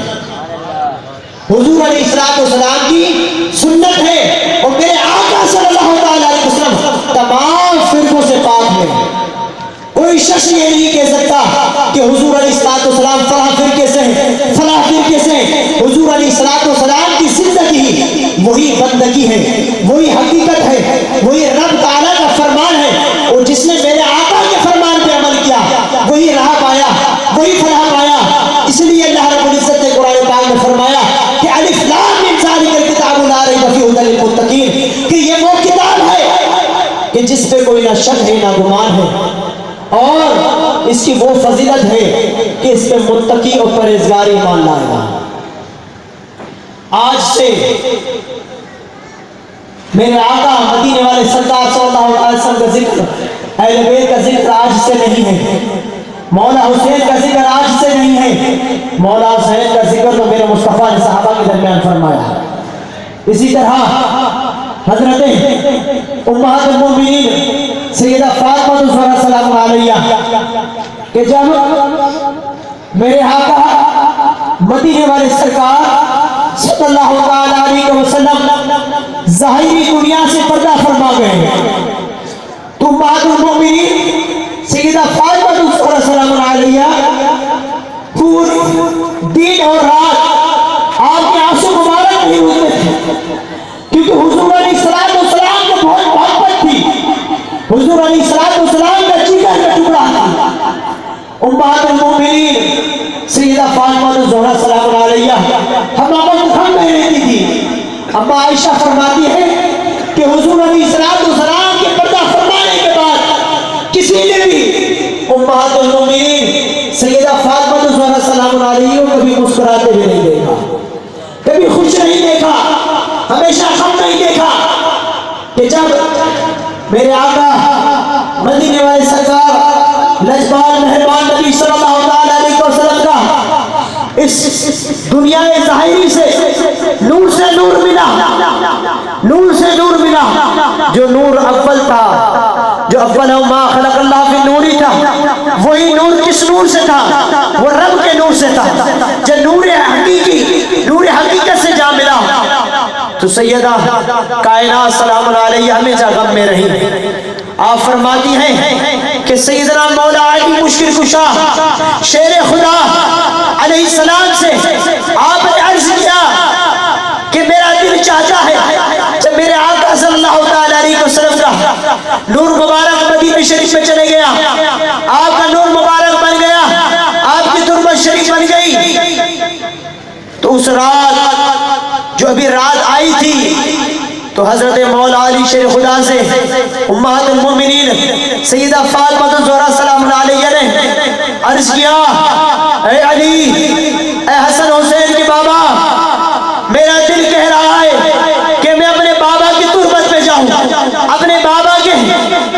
حضور علیہ السلام کی سنت ہے، اور میرے آقا صلی اللہ علیہ وسلم تمام فرقوں سے پاک ہے۔ شخص یہ نہیں کہہ سکتا کہ حضور علیہ السلام فلاں فرقے سے ہیں، فلاں فرقے سے ہیں۔ حضور علیہ السلام کی زندگی وہی بندگی ہے، وہی حقیقت ہے، وہی رب تعالیٰ کا فرمان ہے، اور جس نے میرے آقا کے فرمان پہ عمل کیا وہی راہ پایا، وہی فلاح پایا۔ اس لیے اللہ رب العزت نے قرآن پاک میں فرمایا کہ الف لام میم ذالک الکتاب لا ریب فیہ ھدی للمتقین، کہ یہ وہ کتاب ہے کہ جس پہ کوئی نہ شک ہے نہ گمان ہے، اور اس کی وہ فضیلت ہے کہ اس پہ متقی اور پرہیزگار ایمان لائے گا۔ آج سے میرے آقا مدینے والے سرکار صلی اللہ علیہ وسلم کا ذکر، اہل بیت کا ذکر آج سے نہیں ہے، مولا حسین کا ذکر آج سے نہیں ہے، مولا حسین کا ذکر تو میرے مصطفیٰ نے صحابہ کے درمیان فرمایا۔ اسی طرح حضرت امہات المومنین سیدہ فاطمہ الزہرا سلام علیہ کہ جب میرے آقا مدینے والے سرکار صلی اللہ علیہ وسلم ظاہری دنیا سے پردہ فرما گئے تو امہات المومنین سیدہ فاطمہ الزہرا سلام علیہ پوری دن اور رات آپ کے آنسو مبارک نہیں ہوتے تھے، کیونکہ حضور علیہ السلام کو بہت محبت تھی، حضور علیہ السلام کا جگر کا ٹکڑا تھا۔ امہات المومنین سیدہ فاطمہ الزہرا سلام علیہ ہمامت خم میں رہتی تھی۔ اما عائشہ فرماتی ہے کہ حضور علیہ السلام کے پردہ فرمانے کے بعد کسی نے بھی امہات المومنین سیدہ فاطمہ الزہرا سلام علیہ کو کبھی مسکراتے ہوئے نہیں دیکھا، کبھی خوش نہیں دیکھا، ہمیشہ غم نہیں دیکھا۔ کہ جب میرے آقا مدینے والے سرکار لجپال مہربان نبی صلی اللہ علیہ وسلم کا اس دنیا ظاہری سے نور سے نور ملا، نور سے نور ملا، جو نور اول تھا، جو اول ما خلق اللہ فی نوری تھا، وہی نور کس نور سے تھا؟ وہ رب کے نور سے تھا۔ جو نور حقیقت سے جا ملا تو سیدہ کائنات سلام علیہ ہمیشہ غم میں رہی۔ آپ فرماتی ہیں کہ سیدنا مولا علی مشکل کشا شیر خدا علیہ السلام سے آپ نے عرض کیا کہ میرا دل چاہتا ہے جب میرے آقا صلی اللہ علیہ وسلم کا نور مبارک مدینہ شریف میں چلے گیا، آپ کا نور مبارک بن گیا، آپ کی تربت شریف بن گئی، تو اس رات جو ابھی رات آئی تھی تو حضرت مولا علی شیر خدا سے امہات المومنین سیدہ فاطمہ الزہرا سلام علیہ نے عرض کیا، اے علی، اے حسن حسین کے بابا، میرا دل کہہ رہا ہے کہ میں اپنے بابا کی تربت پہ جاؤں، اپنے بابا کے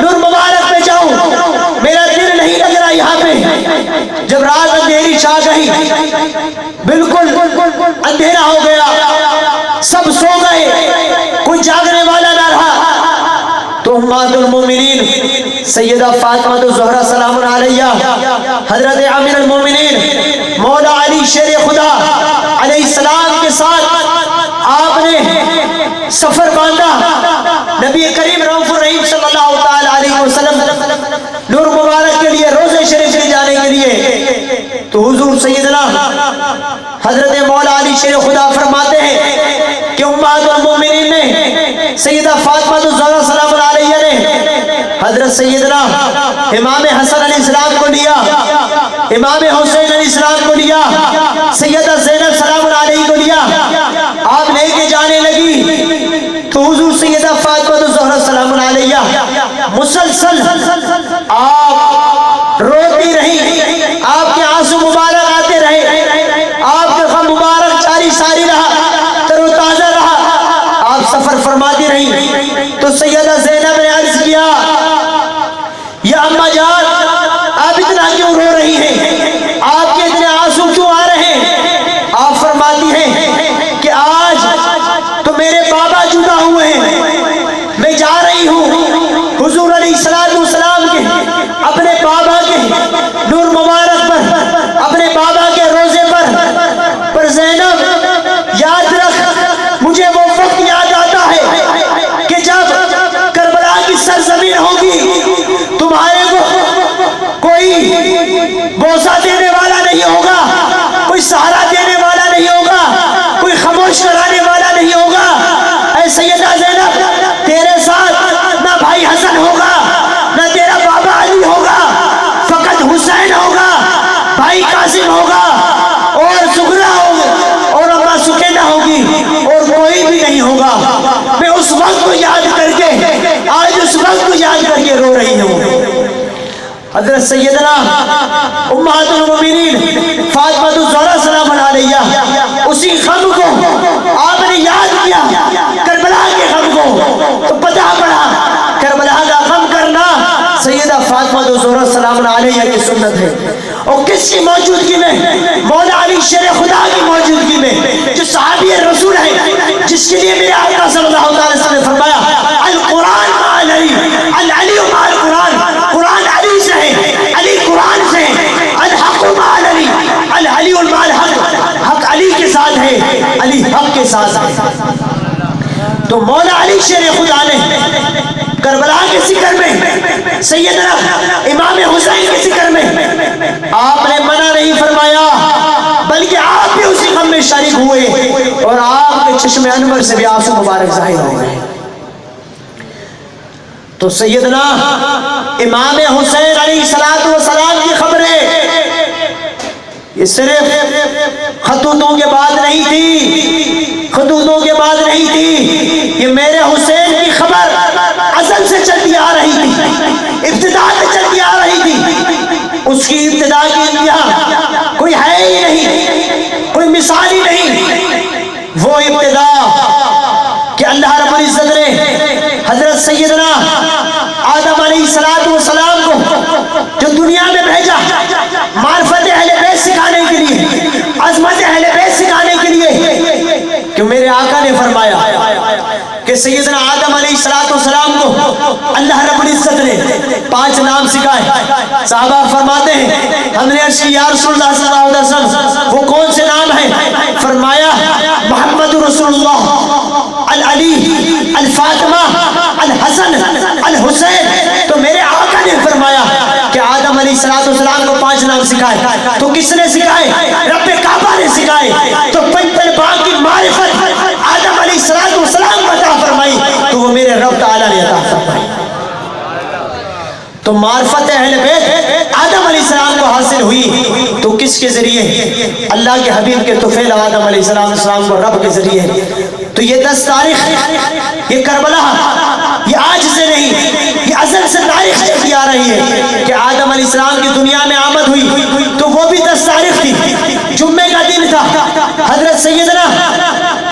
نور مبارک پہ جاؤں، میرا دل نہیں لگ رہا یہاں پہ۔ جب رات اندھیری چھا گئی، بالکل اندھیرا ہو گیا، سب سو گئے، کوئی جاگنے والا نہ رہا، تو امہات المومنین سیدہ فاطمہ الزہرا سلام علیہ حضرت امیر المومنین مولا علی شیر خدا علیہ السلام کے ساتھ آپ نے سفر باندھا نبی کریم رؤوف الرحیم صلی اللہ علیہ وسلم نور مبارک کے لیے روضہ شریف لے جانے کے لیے۔ تو حضور سیدنا حضرت مولا علی شیر خدا فرماتے ہیں کہ امہات المومنین نے سیدہ فاطمہ الزہرا سلام علیہ نے حضرت سیدنا امام حسن علیہ السلام کو لیا، امام حسین علیہ السلام کو لیا، سیدہ زینب سلام علیہ کو لیا، آپ لے کے جانے لگی تو حضور سیدہ فاطمہ الزہرا سلام علیہ مسلسل آپ روتی رہی، آپ کے آنسو مبارک آتے رہے، آپ کے غم مبارک جاری ساری رہا، تر و تازہ رہا، آپ سفر فرماتی رہی۔ تو سیدہ زینب نے عرض کیا، یا اماں جان، آپ اتنا کیوں رو رہی ہیں؟ آپ کے اتنے آنسو کیوں آ رہے ہیں؟ آپ فرماتی ہیں کہ آج تو میرے بابا جدا ہوئے ہیں، میں جا رہی ہوں حضور علیہ السلام کے اپنے بابا کے قاسم ہوگا اور سغرا ہوگا اور اما سکینہ ہوگی اور کوئی بھی نہیں ہوگا. میں اس وقت کو یاد کر کے آج اس وقت کو یاد کر کے رو رہی ہوں. حضرت سیدنا امہات المومنین فاطمہ الزہرا سلام علیہا اسی غم کو آپ نے یاد کیا، کربلا کے غم کو، تو پتہ پڑا کربلا کا غم کرنا سیدہ فاطمہ الزہرا سلام علیہا کی سنت ہے. اور کس کی موجودگی میں؟ مولا علی شیر خدا کی موجودگی میں، جو صحابی رسول ہے، جس کے لیے میرے آقا صلی اللہ علیہ وسلم نے فرمایا القرآن مع علی، العلی مع القرآن، قرآن علی سے ہے، علی قرآن سے ہے، الحق مع علی، العلی مع الحق، حق علی کے ساتھ ہے، علی حق کے ساتھ ہے. تو مولا علی شیر خدا نے کربلا کے ذکر میں، سیدنا امام حسین کے ذکر میں آپ نے منع نہیں فرمایا، بلکہ آپ بھی اسی غم میں شریک ہوئے اور آپ کے چشم انور سے بھی آنسو مبارک ظاہر ہو گئے. تو سیدنا امام حسین علیہ السلام کی خبریں یہ صرف خطوطوں کے بعد نہیں تھی، خطوطوں کے بعد نہیں تھی، یہ میرے حسین کی خبر ازل سے چلتی آ رہی تھی، ابتدا سے چلتی آ رہی تھی. اس کی ابتدا کی انتہا کوئی ہے ہی نہیں، کوئی مثال ہی نہیں. وہ ابتدا کہ اللہ رب العزت نے حضرت سیدنا آدم علیہ السلام کو جو دنیا میں بھیجا معرفت اہل بیت سکھانے کے لیے، عظمت اہل بیت سکھانے کے لیے، کہ میرے آقا نے فرمایا کہ سیدنا آدم علیہ السلام کو اللہ رب العزت نے 5 نام سکھائے. صحابہ فرماتے ہیں ہم نے عرض کی یا رسول اللہ صلی اللہ علیہ وسلم وہ کون سے نام ہیں؟ فرمایا محمد رسول اللہ، العلی، الفاطمہ، الحسن، الحسین. تو میرے آقا نے فرمایا کہ آدم علیہ السلام کو 5 نام سکھائے. تو کس نے سکھائے؟ رب کعبہ نے سکھائے. تو پنجتن باغ کی معرفت آدم علیہ السلام کو عطا فرمائی تو وہ میرے رب تعالیٰ نے عطا فرمائی. تو معرفت اہل بیت آدم علیہ السلام کو حاصل ہوئی تو کس کے ذریعے؟ اللہ کے حبیب کے طفیل آدم علیہ السلام کو رب کے ذریعے. تو یہ 10 تاریخ، یہ کربلا، یہ آج سے نہیں، یہ ازل سے تاریخ چلتی آ رہی ہے کہ آدم علیہ السلام کی دنیا میں آمد ہوئی تو وہ بھی 10 تاریخ تھی، جمعے کا دن تھا. حضرت سیدنا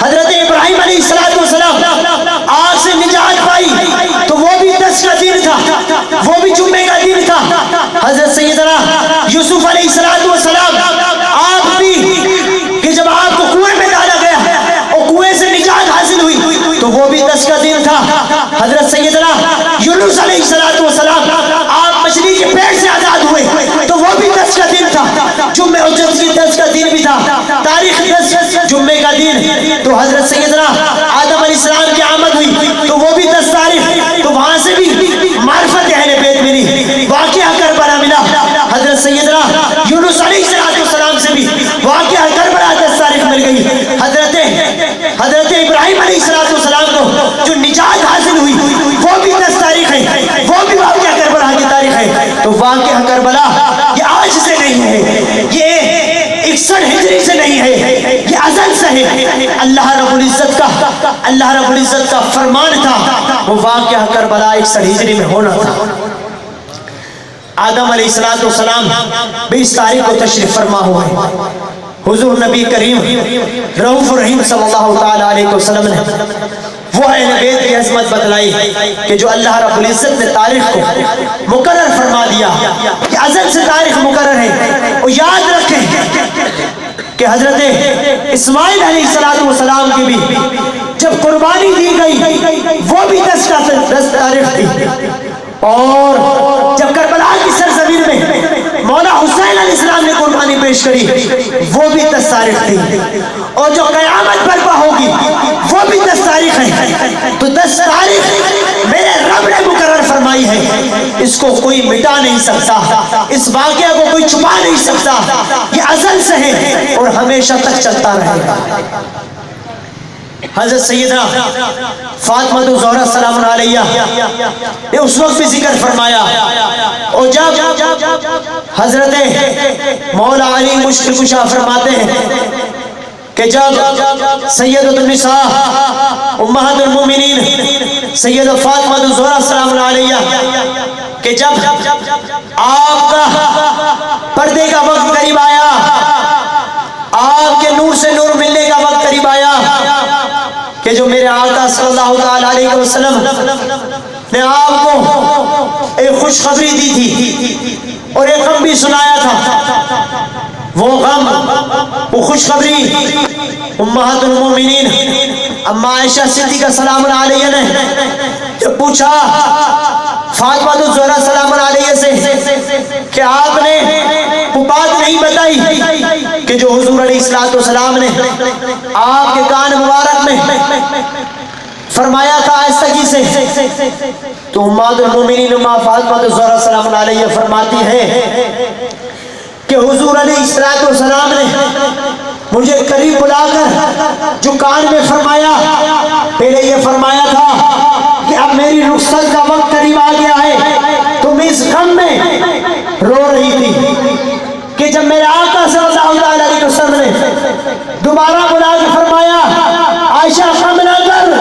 حضرت ابراہیم علیہ السلام آگ سے نجات پائی تو وہ بھی 10 کا دن تھا، وہ بھی جمعے کا دن تھا. حضرت سیدنا یوسف علیہ السلام آپ بھی کہ جب آپ کو کنویں میں ڈالا گیا اور کنویں سے نجات حاصل ہوئی تو وہ بھی 10 کا دن تھا. حضرت سیدنا یونس علیہ السلام آپ مچھلی کے پیٹ سے آزاد ہوئے تو وہ بھی 10 کا دن تھا. جمعہ اور جمعہ کی 10 کا دن بھی تھا، تاریخ 10 جمعے کا دن. تو حضرت سیدنا آدم علیہ السلام کی آمد ہوئی تو وہ بھی 10 تاریخ. تو وہاں سے بھی معرفت اہل بیت ملی، واقعہ کربلا ملا. حضرت سیدنا یونس علیہ السلام سے بھی واقعہ کربلا 10 تاریخ مل گئی. حضرت ابراہیم علیہ السلام کو جو نجات حاصل ہوئی وہ بھی 10 تاریخ ہے، وہ بھی واقعہ کربلا کی تاریخ ہے. تو واقعہ کربلا یہ آج سے نہیں ہے، یہ 61 ہجری سے نہیں ہے، یہ ازل سے ہے. اللہ رب العزت کا فرمان تھا، وہ واقعہ کربلا 61 ہجری میں ہونا تھا. آدم علیہ السلام 20 تاریخ کو تشریف فرما ہوا ہے. حضور نبی کریم رؤوف الرحیم صلی اللہ تعالی علیہ وسلم نے وہ اہل بیت کی عظمت بتلائی کہ جو اللہ رب العزت نے تاریخ کو مقرر فرما دیا، کہ ازل سے تاریخ مقرر ہے. اور یاد رکھیں کہ حضرت اسماعیل علیہ السلام کی بھی جب قربانی دی گئی وہ بھی 10 تاریخ تھی. اور جب کربلا کی سرزمین میں مولا حسین علیہ السلام نے قربانی پیش کری وہ بھی 10 تاریخ تھی. اور جو قیامت برپا ہوگی وہ بھی 10 تاریخ ہے. تو 10 تاریخ میرے رب نے مقرر فرمائی ہے، اس کو کوئی مٹا نہیں سکتا، اس واقعہ کو کوئی چھپا نہیں سکتا. یہ ازل سے ہے اور ہمیشہ تک چلتا رہے گا. حضرت سیدنا فاطمہ الزہرا سلام علیہا نے اس وقت بھی ذکر فرمایا. اور جب حضرت مولا علی مشکل کشا فرماتے ہیں کہ جب سیدۃ النساء امہات المومنین سیدہ فاطمہ الزہرا سلام علیہ کہ جب آپ کا پردے کا وقت قریب آیا، آپ کے نور سے نور ملنے کا وقت قریب آیا کہ جو میرے آقا صلی اللہ علیہ وسلم نے آپ کو ایک خوشخبری دی تھی اور ایک غم بھی سنایا تھا، وہ غم، وہ خوشخبری امہات المومنین اما عائشہ صدیقہ سلام علیہ نے جب پوچھا فاطمہ الزہرا سلام علیہ سے کہ آپ نے وہ بات نہیں بتائی کہ جو حضور علیہ السلام نے آپ کے کان مبارک میں فرمایا تھا آہستگی سے، تو امہات المومنین اما فاطمہ الزہرا سلام علیہ فرماتی ہے کہ حضور علیہ السلام نے مجھے قریب بلا کر جو کان میں فرمایا، پہلے یہ فرمایا تھا کہ اب میری رخصت کا وقت قریب آ گیا ہے، تو میں اس غم میں رو رہی تھی کہ جب میرے آقا صلی اللہ علیہ وسلم نے دوبارہ بلا کے فرمایا عائشہ غم نہ کر،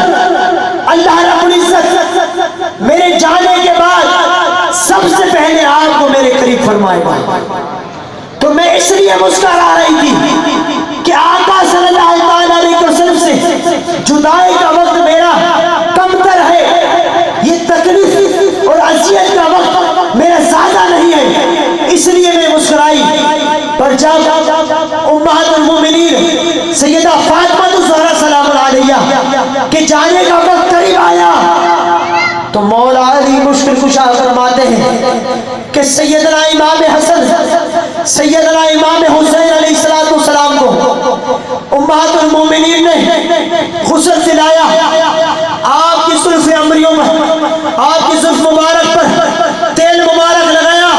اللہ رب العزت میرے جانے کے بعد سب سے پہلے آپ کو میرے قریب فرمائے گا، تو میں اس لیے مسکرا رہی تھی کہ آقا صلی اللہ علیہ وسلم سے جدائی کا وقت میرا کم تر ہے، یہ تکلیف اور اذیت کا وقت میرا زیادہ نہیں ہے، اس لیے میں مسکرائی۔ پر جب امہات المومنین سیدہ فاطمہ الزہرا سلام علیہ کے جانے کا وقت قریب آیا تو مولا علی مشکل کشا فرماتے ہیں کہ سیدنا امام حسن سیدنا امام حسین علیہ السلام کو امہات المومنین نے غسل دلایا، آپ کی زلف عمریوں میں آپ کی زلف مبارک پر تیل مبارک لگایا،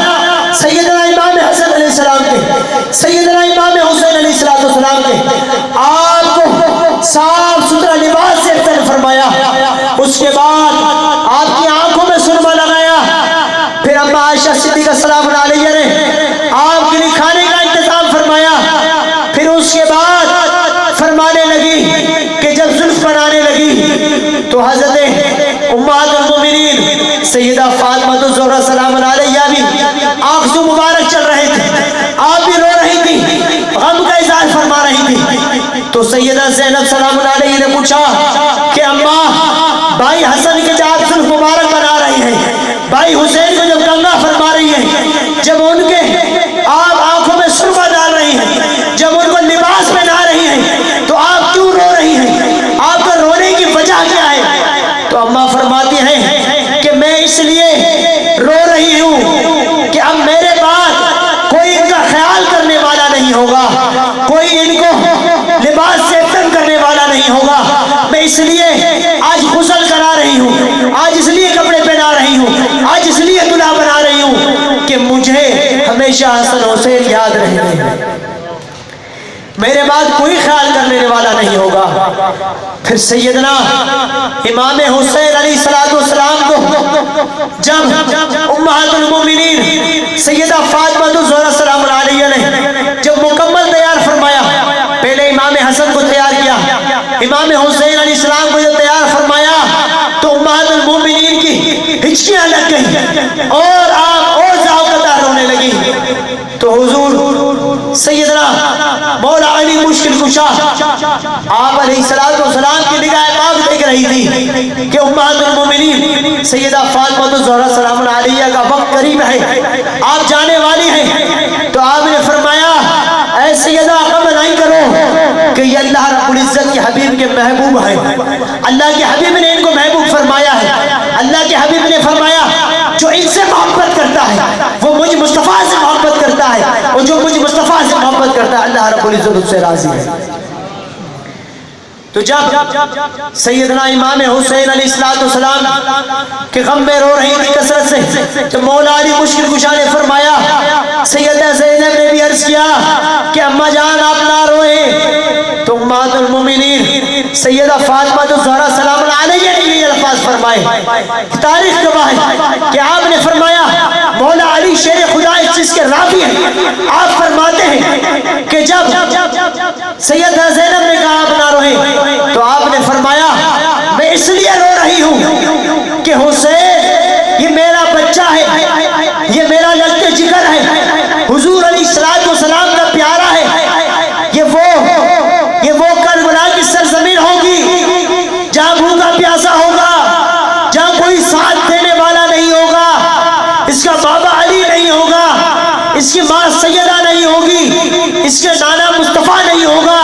سیدنا امام حسن علیہ السلام کے سیدنا امام حسین علیہ السلام کے آپ کو صاف ستھرا لباس سے افطار فرمایا، اس کے بعد آپ کی آنکھوں میں سرما لگایا، پھر اما عائشہ صدیقہ سلام علیہ نے آپ کے لیے کھانے کا انتظام فرمایا، پھر اس کے بعد فرمانے لگی کہ جب زلف بنانے لگی تو حضرت امہات المومنین سیدہ فاطمہ الزہرا سلام علیہ بھی آنکھوں مبارک چل رہے تھے، آپ بھی رو رہی تھی، غم کا اظہار فرما رہی تھی، تو سیدہ زینب سلام علیہ نے پوچھا کہ اماں بھائی حسن کے جب زلف مبارک بنا رہی ہیں، بھائی حسین کو جب کنگا فرما رہی ہیں، جب ان کے آپ آنکھوں میں سرما ڈال رہی ہیں، جب ان کو لباس پہنا رہی ہیں، تو آپ کیوں رو رہی ہیں؟ آپ کا رونے کی وجہ کیا ہے؟ تو اماں فرماتی ہیں کہ میں اس لیے رو رہی ہوں کہ اب میرے بعد کوئی ان کا خیال کرنے والا نہیں ہوگا، کوئی ان کو لباس سے تنگ کرنے والا نہیں ہوگا، میں اس لیے آج غسل کرا رہی ہوں، آج اس لیے کپڑے پہنا رہی ہوں، آج اس لیے دلہا بنا رہی ہوں کہ مجھے ہمیشہ حسن حسین یاد رہیں گے، میرے بعد کوئی خیال کرنے والا نہیں ہوگا۔ پھر سیدنا امام حسین علیہ السلام کو جب امہات المومنین سیدہ فاطمہ الزہرا سلام علیہ نے جب مکمل تیار فرمایا، پہلے امام حسن کو تیار کیا، امام حسین علیہ السلام کو جب تیار فرمایا تو امہات المومنین کی ہچکیاں لگ گئیں اور آپ اور زاوقتہ رونے لگی، تو حضور سیدنا مولا علی مشکل کشا آپ علیہ السلام کی نگاہ پاک دیکھ رہی تھی کہ امہات المومنین سیدہ فاطمہ الزہرا سلام علیہ کا وقت قریب ہے، آپ جانے والی ہیں، تو آپ نے فرمایا اے سیدہ غم نہیں کرو کہ یہ اللہ رب العزت کے حبیب کے محبوب ہیں، اللہ کے حبیب نے ان کو محبوب فرمایا ہے، اللہ کے حبیب نے فرمایا جو ان سے محبت کرتا ہے وہ مجھ مصطفیٰ سے محبت کرتا ہے، اور جو مجھ مصطفیٰ سے محبت کرتا ہے اللہ رب العزت اس سے راضی ہے۔ تو جب سیدنا امام حسین علیہ السلام کے غم میں رو رہی تھی کثرت سے، جب مولا علی مشکل کشا نے فرمایا، سیدہ زینب نے بھی عرض کیا کہ اماں جان آپ نہ روئیں، تو امہات المومنین سیدہ فاطمہ الزہرا سلام علیہ نے یہ الفاظ فرمائے، تاریخ گواہ ہے کہ آپ نے فرمایا مولا علی شیر خدا اس چیز کے راوی ہیں. آپ فرماتے ہیں کہ جب سیدہ زینب نے کہا آپ نہ روئیں تو آپ نے فرمایا میں اس لیے رو رہی ہوں کہ حسین یہ میرا بچہ ہے, یہ میرا لگتے جگر ہے, حضور علیہ السلام کا پیارا ہے. یہ وہ کربلا کی سرزمین ہوگی جہاں بھوکا پیاسا ہوگا, جہاں کوئی ساتھ دینے والا نہیں ہوگا, اس کا بابا علی نہیں ہوگا, اس کی ماں سیدہ نہیں ہوگی, اس کے نانا مصطفیٰ نہیں ہوگا,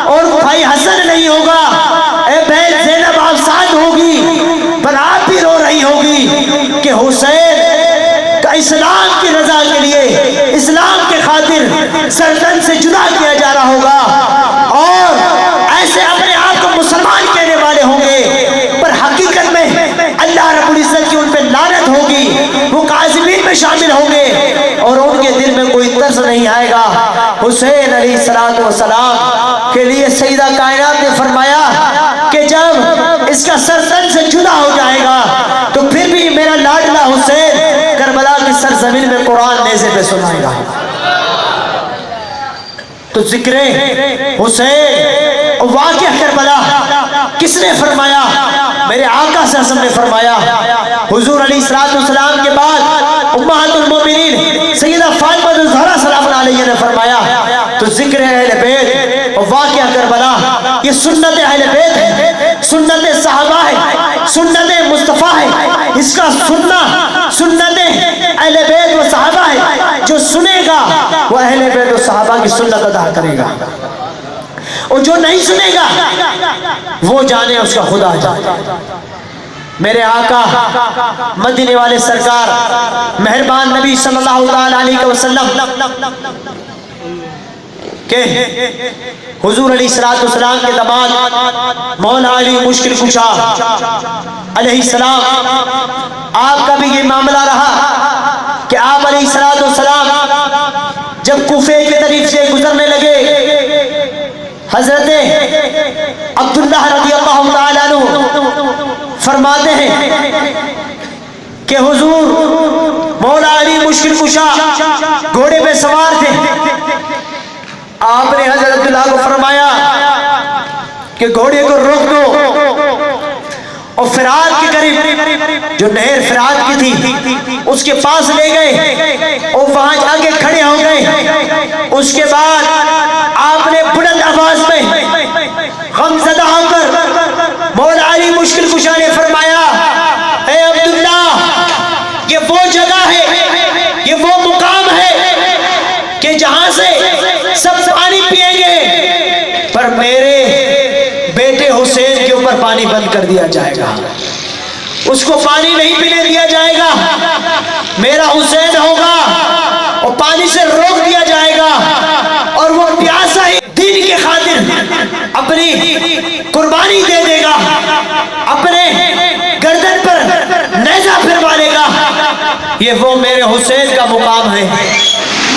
اور بھائی حسن نہیں ہوگا, اے بہن زینب آپ ساتھ ہوگی, پر آپ بھی رو رہی ہوگی کہ حسین کا اسلام کی رضا کے لیے, اسلام کے خاطر سرزن سے جدا کیا جا رہا ہوگا, اور ایسے اپنے آپ کو مسلمان کہنے والے ہوں گے پر حقیقت میں اللہ رب العزت کی ان پہ لعنت ہوگی, وہ کاذبین میں شامل ہوں گے اور ان کے دل میں کوئی ترس نہیں آئے گا. حسین علیہ السلام کے لیے سیدہ کائنات نے فرمایا کہ جب اس کا سرزن سے جدا ہو جائے گا تو پھر بھی میرا لاڈلا حسین کربلا کی سرزمین میں قرآن نیزے پہ سنائے گا. تو ذکر حسین واقعہ کربلا کس نے فرمایا؟ میرے آقا صلی اللہ علیہ وسلم نے فرمایا. حضور علیہ السلام کے بعد امہات المومنین سیدہ فاطمہ الزہرا سلام علیہ نے فرمایا. تو ذکر اہل بیت اور واقعہ کربلا یہ سنت اہل بیت ہے, سنت صحابہ ہے, سنت مصطفیٰ ہے. اس کا سننا سنت اہل بیت و صحابہ ہے. جو سنے گا وہ اہل بیت و صحابہ کی سنت ادا کرے گا, اور جو نہیں سنے گا وہ جانے اس کا خدا جانے. میرے آقا مدینے والے سرکار مہربان نبی صلی اللہ علیہ وسلم کہ حضور علیہ السلام کے داماد مولا علی مشکل کشا علیہ السلام, آپ کا بھی یہ معاملہ رہا کہ آپ علیہ السلام جب کوفے کی طرف سے گزرنے لگے, حضرت عبداللہ رضی اللہ تعالیٰ عنہ فرماتے ہیں کہ حضور مولا علی مشکل کشا گھوڑے پہ سوار تھے. آپ نے حضرت عبداللہ کو فرمایا کہ گھوڑے کو روک دو, اور فرات کے قریب جو نہر فرات کی تھی اس کے پاس لے گئے اور وہاں جا کے کھڑے ہو گئے. اس کے بعد آپ نے بلند آواز میں غمزدہ ہو کر مولا علی مشکل کشا نے فرمایا اے عبداللہ, یہ وہ جگہ ہے, یہ وہ مقام ہے کہ جہاں سے سب پانی پیئیں گے پر میرے بیٹے حسین کے اوپر پانی بند کر دیا جائے گا, اس کو پانی نہیں پینے دیا جائے گا. میرا حسین ہوگا اور پانی سے روک دیا جائے گا, اور وہ پیاسا ہی دین کے خاطر اپنی قربانی دے دے گا, اپنے گردن پر نیزہ پھروا لے گا. یہ وہ میرے حسین کا مقام ہے.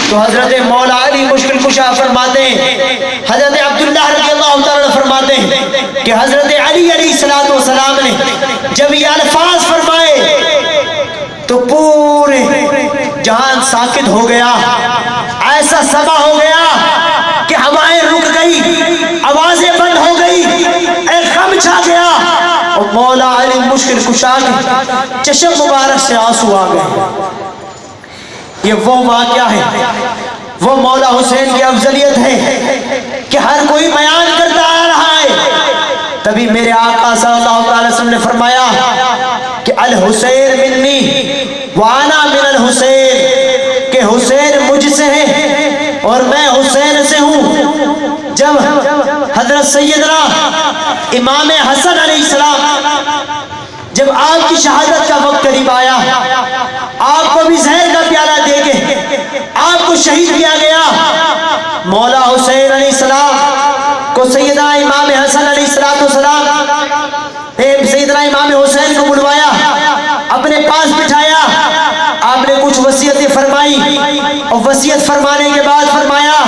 تو حضرت مولا علی مشکل کشا فرماتے ہیں, حضرت عبداللہ رضی اللہ تعالیٰ فرماتے ہیں کہ حضرت علی علیہ السلام نے جب یہ الفاظ فرمائے تو پورے جہان ساکت ہو گیا, ایسا سما ہو گیا کہ ہوائیں رک گئی, آوازیں بند ہو گئی, ایک غم چھا گیا, اور مولا علی مشکل کشا کے چشم مبارک سے آنسو آ گئے. یہ وہ واقعہ ہے, وہ مولا حسین کی افضلیت ہے کہ ہر کوئی بیان کرتا آ رہا ہے. تبھی میرے آقا صلی اللہ علیہ وسلم نے فرمایا کہ الحسین منی وانا من الحسین, کہ حسین مجھ سے ہے اور میں حسین سے ہوں. جب حضرت سیدنا امام حسن علیہ السلام جب آپ کی شہادت کا وقت قریب آیا, آپ کو بھی زہر کا پیالہ دے کے آپ کو شہید کیا گیا. مولا حسین علیہ السلام کو سیدنا امام حسن علیہ السلام سیدنا امام حسین کو بلوایا, اپنے پاس بٹھایا, آپ نے کچھ وصیتیں فرمائی, اور وصیت فرمانے کے بعد فرمایا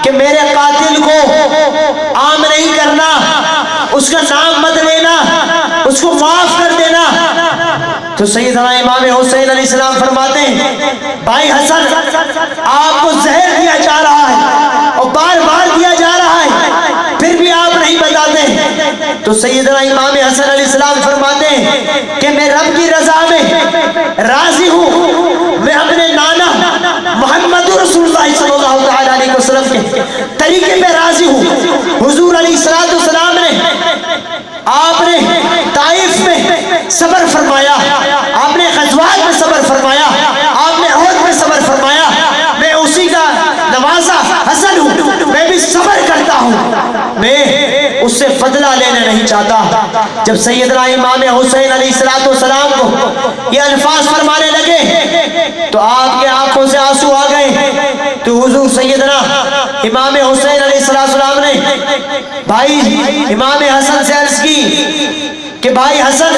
کہ میرے قاتل کو عام نہیں کرنا, اس کا نام مت لینا, اس کو معاف کر دینا. تو سیدنا امام حسین علیہ السلام فرماتے ہیں بھائی حسن آپ کو زہر دیا جا رہا ہے اور بار بار دیا جا رہا ہے پھر بھی آپ نہیں بتاتے. تو سیدنا امام حسن علیہ السلام فرماتے ہیں کہ میں رب کی رضا میں راضی ہوں, میں اپنے نانا محمد رسول اللہ صلی اللہ علیہ وسلم کے طریقے پہ راضی ہوں. حضور علیہ السلام نے آپ نے طائف میں صبر فرمایا, آپ نے غزوات میں صبر فرمایا, آپ نے احد میں صبر فرمایا. میں اسی کا نوازا حسن ہوں, میں بھی صبر کرتا ہوں, میں اس سے بدلہ لینا نہیں چاہتا. جب سیدنا امام حسین علیہ السلام کو یہ الفاظ فرمانے لگے تو آپ کے آنکھوں سے آنسو آ گئے. تو حضور سیدنا امام حسین علیہ السلام نے بھائی امام حسن سے عرض کی کہ بھائی حسن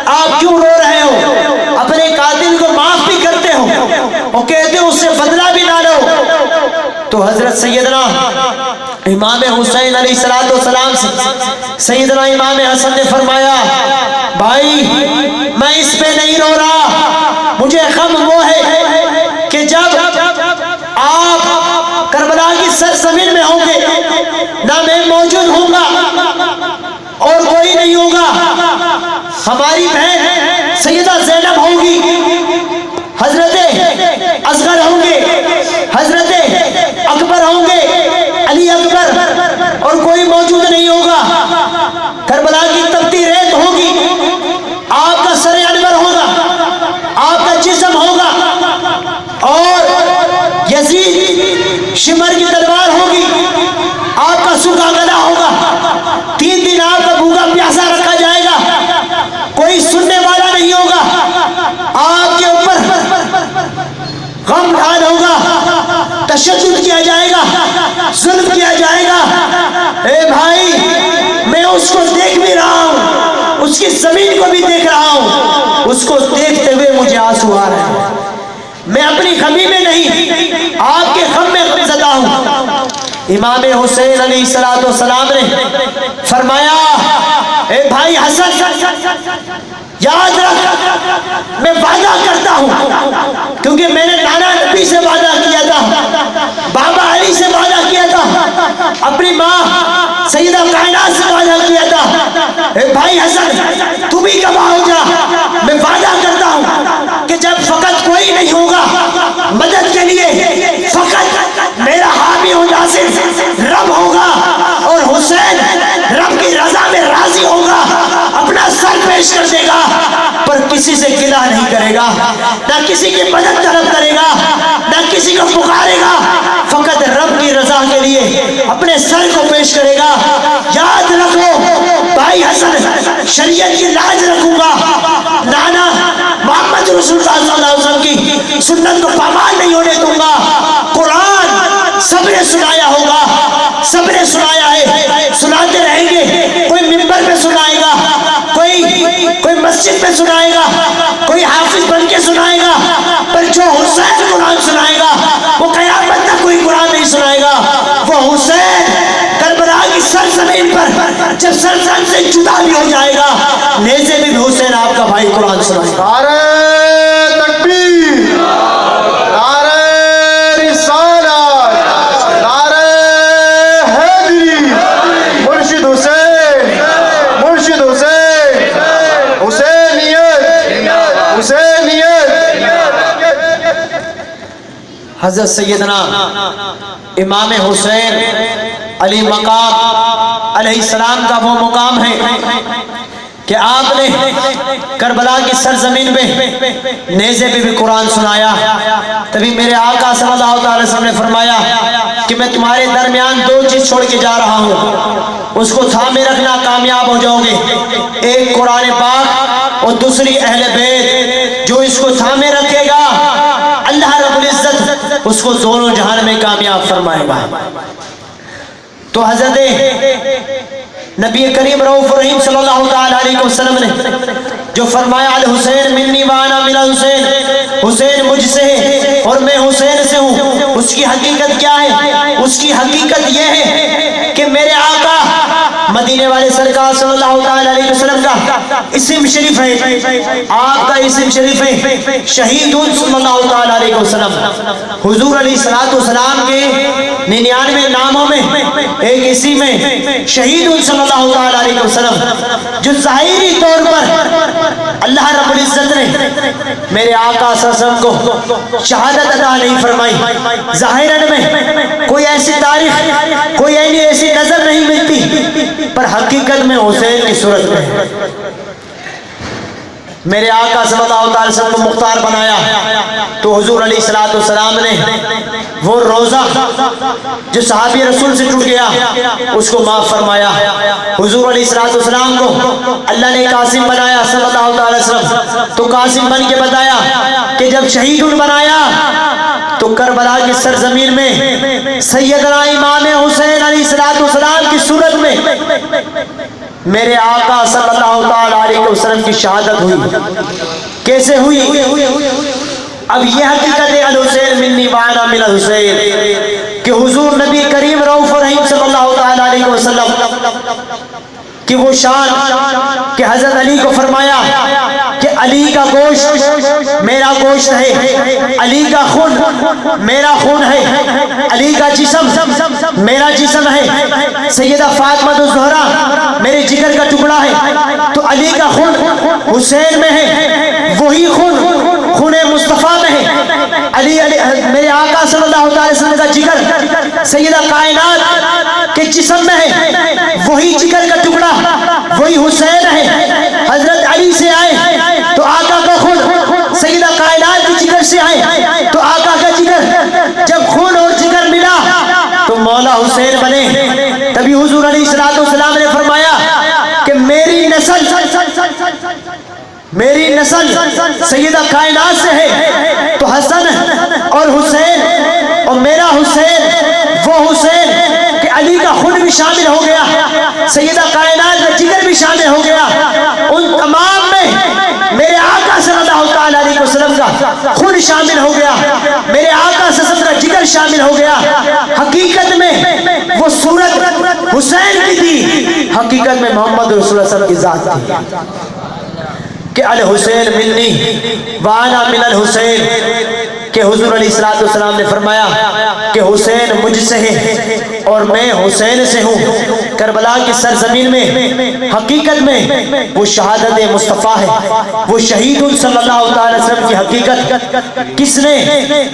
آپ کیوں رو رہے ہو, اپنے قاتل کو معاف بھی کرتے ہو اور کہتے ہو اس سے بدلہ بھی نہ لو. تو حضرت سیدنا امام حسین علیہ السلام سے سیدنا امام حسن نے فرمایا بھائی میں اس پہ نہیں رو رہا, مجھے غم وہ ہے کہ جب آپ کربلا کی سرزمین میں ہوں گے نہ میں موجود ہوں گا اور کوئی نہیں ہوگا, ہماری بہن سیدہ زینب ہوگی, حضرت اصغر ہوں گے, حضرت اکبر ہوں گے, علی اکبر, اور کوئی موجود نہیں ہوگا. کربلا کی تپتی ریت ہوگی, آپ کا سر انور ہوگا, آپ کا جسم ہوگا, اور یزید شمر کی تلوار ہوگی, آپ کا سوکھا گلا ہوگا. 3 دن آپ کا بھوکا پیاسا رکھا جائے گا, کوئی سننے والا نہیں ہوگا, آپ کے اوپر غم ڈھال ہوگا, تشدد کیا جائے گا, ظلم کیا جائے گا. اے بھائی میں اس کو دیکھ بھی رہا ہوں, اس کی زمین کو بھی دیکھ رہا ہوں, اس کو دیکھتے ہوئے مجھے آنسو آ رہے ہیں. میں اپنی غمی میں نہیں, آپ کے غم میں غم زدہ ہوں. امام حسین علیہ السلام نے فرمایا اے بھائی حسن یاد رکھ میں وعدہ کرتا ہوں, کیونکہ میں نے نانا نبی سے وعدہ کیا تھا, بابا علی سے وعدہ کیا تھا, اپنی ماں سیدہ کائنات سے وعدہ کیا تھا. اے بھائی حسن تو بھی گواہ ہو جا, میں وعدہ کرتا ہوں کہ جب فقط کوئی نہیں ہوگا مدد کے لیے, فقط میرا حامی و ناصر رب ہوگا, اور حسین رب کی رضا میں راضی ہوگا, اپنا سر پیش کر دے گا, پر کسی سے گلہ نہیں کرے گا, نہ کسی کی مدد طلب کرے گا, نہ کسی کو پکارے گا, فقط رب کی رضا کے لیے اپنے سر کو پیش کرے گا. یاد رکھو بھائی حسن شریعت کی لاج رکھوں گا, نانا محمد رسول اللہ صلی اللہ علیہ وسلم کی سنت کو پامال نہیں ہونے دوں گا. قرآن سب نے سنایا ہوگا, سب نے سنایا ہے, سناتے رہیں گے. کوئی ممبر پہ سنائے گا, کوئی مسجد پہ سنائے گا, کوئی حافظ بن کے سنائے گا, پر جو حسین قرآن سنائے گا وہ قیامت تک کوئی قرآن نہیں سنائے گا. وہ حسین کربلا کی سرزمین پر جب سرزمین سے جدا بھی ہو جائے گا, نیزے میں بھی حسین آپ کا بھائی قرآن سنائے گا. نعرہ تکبیر, نعرہ رسالت, نعرہ حیدری, مرشد حسین, مرشد حسین, حسینیت, حسینیت. حضرت سیدنا امام حسین علی مقام علیہ السلام کا وہ مقام ہے کہ آپ نے کربلا کی سرزمین میں نیزے پہ بھی قرآن سنایا. تبھی میرے آقا صلی اللہ علیہ وسلم نے فرمایا کہ میں تمہارے درمیان 2 چیز چھوڑ کے جا رہا ہوں, اس کو تھامے رکھنا, کامیاب ہو جاؤ گے. ایک قرآن پاک اور دوسری اہل بیت. جو اس کو تھامے رکھے گا اللہ رب العزت اس کو دونوں جہان میں کامیاب فرمائے گا. تو حضرت نبی کریم رؤوف الرحیم صلی اللہ تعالی علیہ وسلم نے جو فرمایا الحسین منی وانا من الحسین, حسین مجھ سے ہے اور میں حسین سے ہوں, اس کی حقیقت کیا ہے؟ اس کی حقیقت یہ ہے کہ میرے آقا مدینے والے سرکار صلی اللہ تعالی علیہ وسلم کا اسم شریف ہے، آپ کا اسم شریف ہے شہید صلی اللہ تعالی علیہ وسلم۔ حضور علیہ السلام کے 99 ناموں میں ایک اسی میں شہید صلی اللہ تعالی علیہ وسلم، جو ظاہری طور پر اللہ رب العزت نے میرے آقا صلی اللہ علیہ وسلم کو شہادت عطا نہیں فرمائی، ظاہراً میں کوئی ایسی تاریخ، کوئی ایسی نظر نہیں ملتی، پر حقیقت میں حسین کی صورت میں میرے آقا صلی اللہ علیہ وسلم کو مختار بنایا، تو حضور علیہ السلام نے وہ روزہ جو صحابی رسول سے ٹوٹ گیا اس کو معاف فرمایا۔ حضور علیہ السلام کو اللہ نے قاسم بنایا صلی اللہ علیہ وسلم، تو قاسم بن کے بتایا کہ جب شہید بنایا تو کربلا کی سرزمین میں سیدنا امام حسین علیہ السلام کی صورت میں میرے آقا صلی اللہ علیہ وسلم کی شہادت ہوئی۔ کیسے ہوئی؟ اب یہ حقیقت ہے الحسین منی وانا من الحسین کہ حضور نبی کریم رؤوف رحیم صلی اللہ علیہ وسلم کہ وہ شان کہ حضرت علی کو فرمایا کہ علی کا گوشت میرا گوشت ہے، علی کا خون میرا خون ہے، علی کا جسم میرا جسم ہے، سیدہ فاطمہ الزہرا میرے جگر کا ٹکڑا ہے، تو علی کا خون حسین میں ہے، وہی خون خون مصطفیٰ میں ہے، علی میرے آقا صلی اللہ علیہ وسلم کا جگر سیدہ کائنات کے جسم میں ہے، وہی جگر کا ٹکڑا وہی حسین ہے۔ حضرت علی سے آئے تو آقا کا خون، سیدہ کائنات کی جگر سے آئے تو آقا کا جگر، جب خون اور جگر ملا تو مولا حسین بنے۔ تبھی حضور علیہ السلام نے فرمایا کہ میری نسل سیدہ کائنات سے ہے، تو حسن اور حسین اور میرا حسین وہ حسین کہ علی کا خون بھی شامل ہو گیا، سیدہ کائنات کا جگر بھی شامل ہو گیا، ان تمام میں میرے آقا صلی اللہ علیہ وسلم کا خون شامل ہو گیا، میرے آقا صلی اللہ علیہ وسلم کا جگر شامل ہو گیا۔ حقیقت میں وہ صورت حسین کی تھی، حقیقت میں محمد رسول اللہ صلی اللہ علیہ وسلم کی ذات تھی کہ الحسین منی وانا من الحسین، کہ حضور علیہ السلام نے فرمایا کہ حسین مجھ سے ہے اور میں حسین سے ہوں۔ کربلا کی سرزمین میں حقیقت میں وہ شہادت مصطفیٰ ہے، وہ شہید صلی اللہ علیہ وسلم کی حقیقت کس نے؟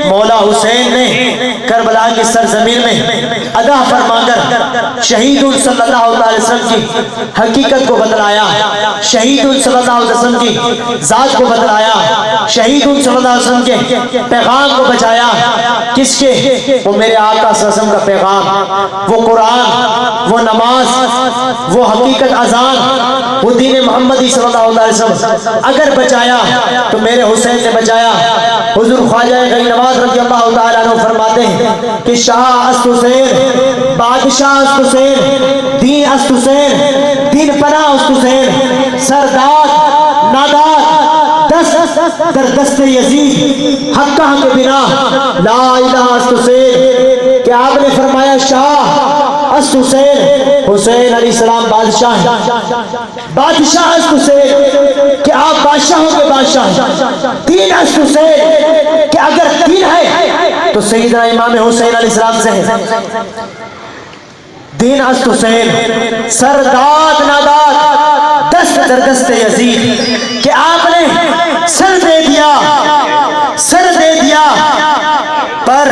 مولا حسین نے کربلا کی سرزمین میں ادا فرما کر شہید صلی اللہ علیہ وسلم کی حقیقت کو بتلایا، شہید صلی اللہ علیہ وسلم کی ذات کو بتلایا، شہید صلی اللہ علیہ وسلم کے پیغام کو بچایا۔ کس کے؟ وہ میرے آقا صلی اللہ علیہ وسلم کا پیغام، وہ قرآن، وہ نماز، وہ حقیقت اذان، وہ دین محمدی صلی اللہ علیہ وسلم اگر بچایا تو میرے حسین نے بچایا۔ حضور خواجہ غنی نواز رضی اللہ تعالیٰ عنہ فرماتے ہیں کہ شاہ است حسین، بادشاہ است حسین، دین است حسین، دین پناہ است حسین، سرداد ناداد دست در دست یزید، حقہ کے بنا لا الہ است حسین، کہ آپ نے فرمایا شاہ است حسین، حسین علیہ السلام بادشاہ ہیں، بادشاہ است حسین کہ آپ بادشاہوں کے بادشاہ ہیں، دین است حسین کہ اگر دین ہے تو سیدنا امام حسین علیہ السلام سے ہے، دین است حسین، سرداد ناداد دست در دست یزید، کہ آپ نے سر دے دیا، سر دے دیا، پر